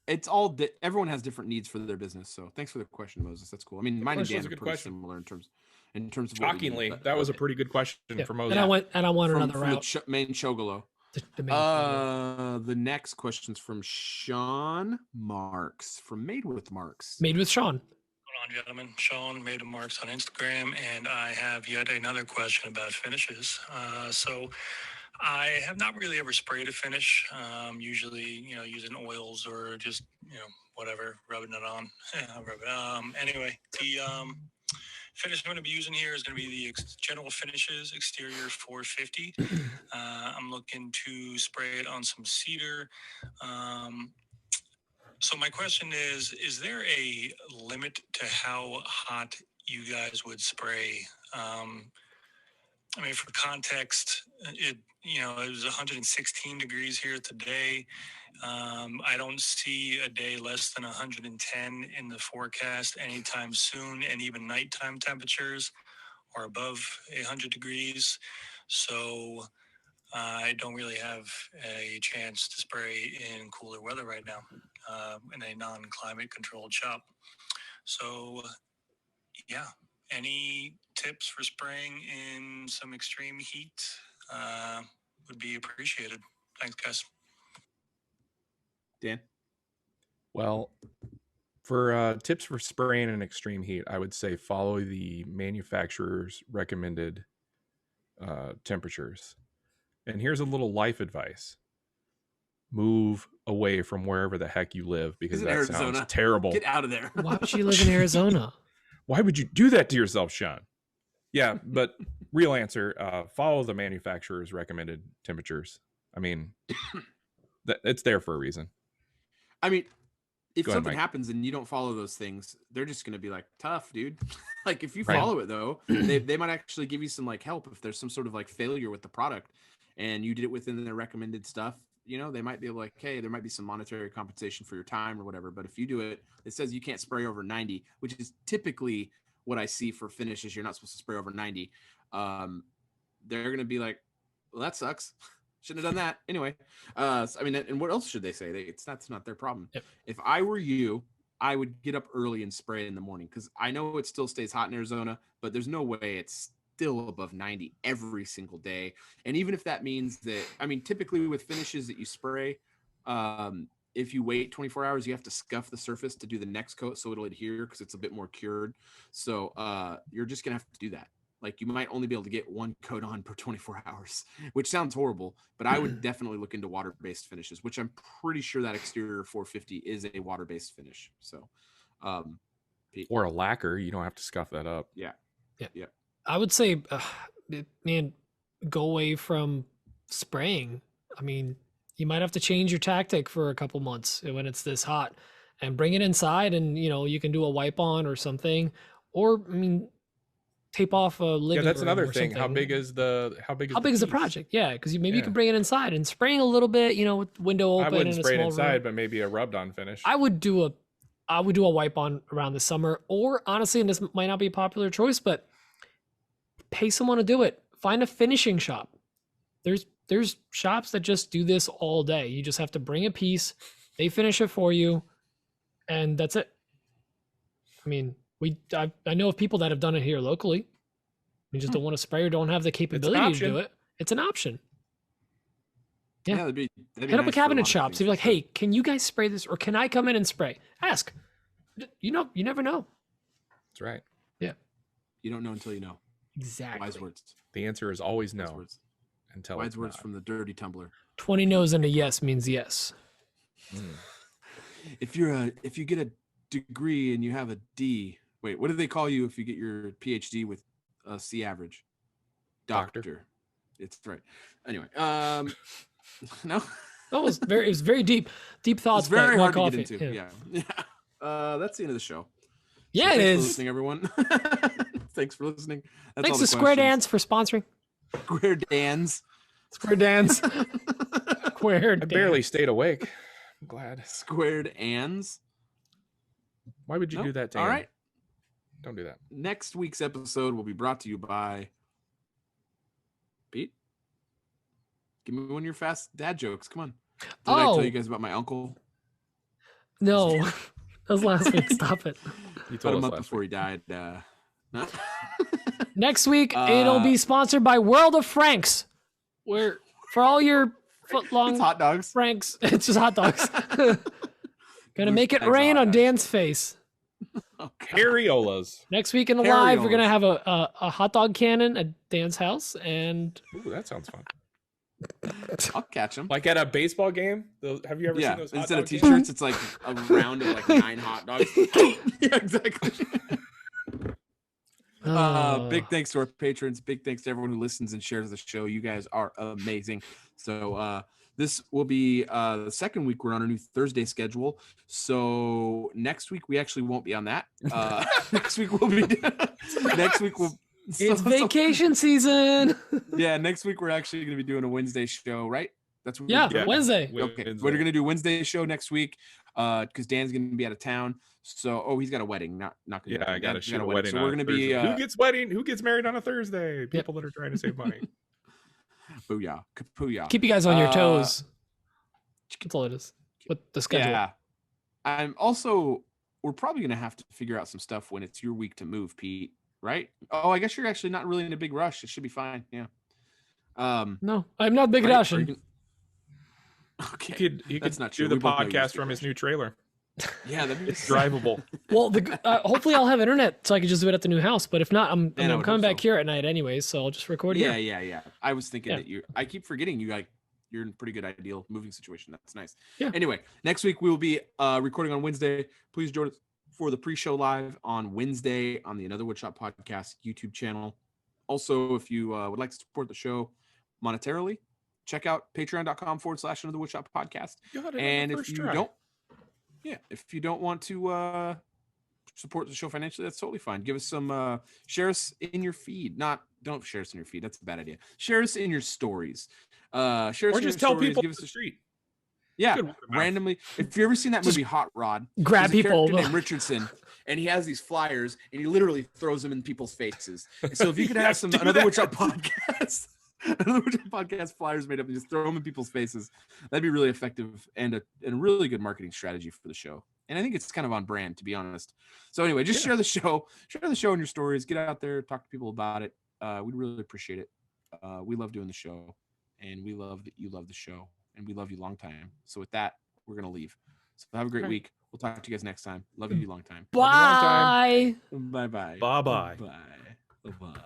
It's all everyone has different needs for their business. So thanks for the question, Moses. That's cool. I mean, mine and Dan are pretty similar in terms of shockingly. That was a pretty good question for Moses. And I want another route. The main Shogolo. The next question's from Sean Marks from Made with Marks. Made with Sean. Hold on, gentlemen. Sean Made with Marks on Instagram, and I have yet another question about finishes. So I have not really ever sprayed a finish. Usually, using oils or just, whatever, rubbing it on. Anyway, the finish I'm going to be using here is going to be the General Finishes Exterior 450. I'm looking to spray it on some cedar. So my question is there a limit to how hot you guys would spray? I mean, for context, it was 116 degrees here today. I don't see a day less than 110 in the forecast anytime soon, and even nighttime temperatures or above 100 degrees. So I don't really have a chance to spray in cooler weather right now in a non-climate controlled shop. So yeah, any tips for spraying in some extreme heat would be appreciated. Thanks, guys. Dan? Well, for tips for spraying in extreme heat, I would say follow the manufacturer's recommended temperatures. And here's a little life advice. Move away from wherever the heck you live, because that sounds terrible. Get out of there. Why would you live in Arizona? Why would you do that to yourself, Sean? Yeah, but real answer, follow the manufacturer's recommended temperatures. I mean, it's there for a reason. I mean, if Go ahead, something Mike. happens and you don't follow those things, they're just going to be like, tough, dude. Like, if you Right. follow it, though, they might actually give you some, like, help if there's some sort of, like, failure with the product and you did it within their recommended stuff. You know, they might be like, hey, there might be some monetary compensation for your time or whatever. But if you do it, it says you can't spray over 90, which is typically what I see for finishes. You're not supposed to spray over 90. They're going to be like, well, that sucks. Shouldn't have done that. Anyway, I mean, and what else should they say? That's not their problem. Yep. If I were you, I would get up early and spray in the morning, because I know it still stays hot in Arizona, but there's no way it's still above 90 every single day. And even if that means that, I mean, typically with finishes that you spray, if you wait 24 hours, you have to scuff the surface to do the next coat so it'll adhere because it's a bit more cured. So you're just going to have to do that. Like, you might only be able to get one coat on per 24 hours, which sounds horrible, but I would definitely look into water-based finishes, which I'm pretty sure that exterior 450 is a water-based finish. So, Pete. Or a lacquer, you don't have to scuff that up. Yeah. I would say, man, go away from spraying. I mean, you might have to change your tactic for a couple months when it's this hot, and bring it inside, and you can do a wipe on or something, or I mean, tape off a living room. Yeah, that's another or thing. How something. big is the the project? Yeah, because maybe you can bring it inside and spraying a little bit, with window open. I wouldn't in a spray it small inside, room. but maybe a rubbed on finish. I would do a wipe on around the summer, or honestly, and this might not be a popular choice, but pay someone to do it. Find a finishing shop. There's shops that just do this all day. You just have to bring a piece, they finish it for you, and that's it. I mean, I know of people that have done it here locally. You just don't want to spray or don't have the capability to do it. It's an option. Yeah. that'd be Hit up a nice for cabinet lot of shop. things, So you're like, for sure. hey, can you guys spray this? Or can I come in and spray? Ask. You never know. That's right. You don't know until you know. Exactly. Wise words. The answer is always Wise no. words. Until Wise it's words not. from the dirty tumbler. 20 no's and a yes means yes. If you get a degree and you have a D, wait, what do they call you if you get your PhD with a C average? Doctor. It's right. Anyway, no. Oh, it was very deep thoughts. It's very but hard to coffee. get into. Yeah. That's the end of the show. Yeah, So it thanks for is. listening, everyone. Thanks for listening. That's Thanks all to the Square questions. Dance for sponsoring. Square Dance. Square Dance. Square I Dance. barely stayed awake. I'm glad. Squared Ands. Why would you Nope. do that, Dan? All right. Don't do that. Next week's episode will be brought to you by Pete. Give me one of your fast dad jokes. Come on. Did I tell you guys about my uncle? No. That was last week. Stop it. You About told a us month last before week. he died. No. Next week, it'll be sponsored by World of Franks, where for all your foot-long It's hot dogs. Franks, it's just hot dogs. Gonna make it bags of rain hot on dogs. Dan's face. Cariolas. Next week in the live, we're Carriolas. gonna have a hot dog cannon at Dan's house, and Ooh, that sounds fun. I'll catch him. Like at a baseball game? Have you ever Yeah, seen those hot instead of dog games? t-shirts, it's like a round of like 9 hot dogs. Yeah, exactly. Big thanks to our patrons. Big thanks to everyone who listens and shares the show. You guys are amazing. So this will be the second week we're on a new Thursday schedule. So next week we actually won't be on that. Next week we'll be. Next week we'll. it's vacation season. Yeah, next week we're actually going to be doing a Wednesday show, right? That's what Wednesday. Okay, we're gonna do Wednesday show next week, because Dan's gonna be out of town. So, he's got a wedding. Not gonna. Yeah, I got to shoot a wedding. So we're gonna be. Who gets married on a Thursday? People that are trying to save money. Booyah, kapooyah. Keep you guys on your toes. That's all it is with the schedule. Yeah, I'm also. We're probably gonna have to figure out some stuff when it's your week to move, Pete. Right? Oh, I guess you're actually not really in a big rush. It should be fine. Yeah. No, I'm not big rushing. Okay, you could not do true. the podcast from his new trailer. Yeah, that'd be drivable. Well, hopefully I'll have internet so I can just do it at the new house. But if not, I'm coming back here at night anyways, so I'll just record here. Yeah. I was thinking that I keep forgetting you're in a pretty good ideal moving situation. That's nice. Yeah. Anyway, next week we will be recording on Wednesday. Please join us for the pre-show live on Wednesday on the Another Woodshop Podcast YouTube channel. Also, if you would like to support the show monetarily, check out patreon.com/Another Woodshop Podcast. And if you don't want to support the show financially, that's totally fine. Give us some share us in your feed. Don't share us in your feed. That's a bad idea. Share us in your stories. Share us or in just your tell stories. people Give on us the street. Yeah, randomly. If you ever seen that movie Hot Rod, grab people named Richardson, and he has these flyers, and he literally throws them in people's faces. And so if you could have some Another Woodshop Podcast, Another Woodshop Podcast flyers made up and just throw them in people's faces, that'd be really effective and a really good marketing strategy for the show. And I think it's kind of on brand, to be honest. So anyway, just share the show in your stories. Get out there, talk to people about it. We'd really appreciate it. We love doing the show, and we love that you love the show. And we love you long time. So with that, we're going to leave. So have a great week. We'll talk to you guys next time. Love you long time. Bye. Bye-bye. Bye-bye. Bye. Bye-bye.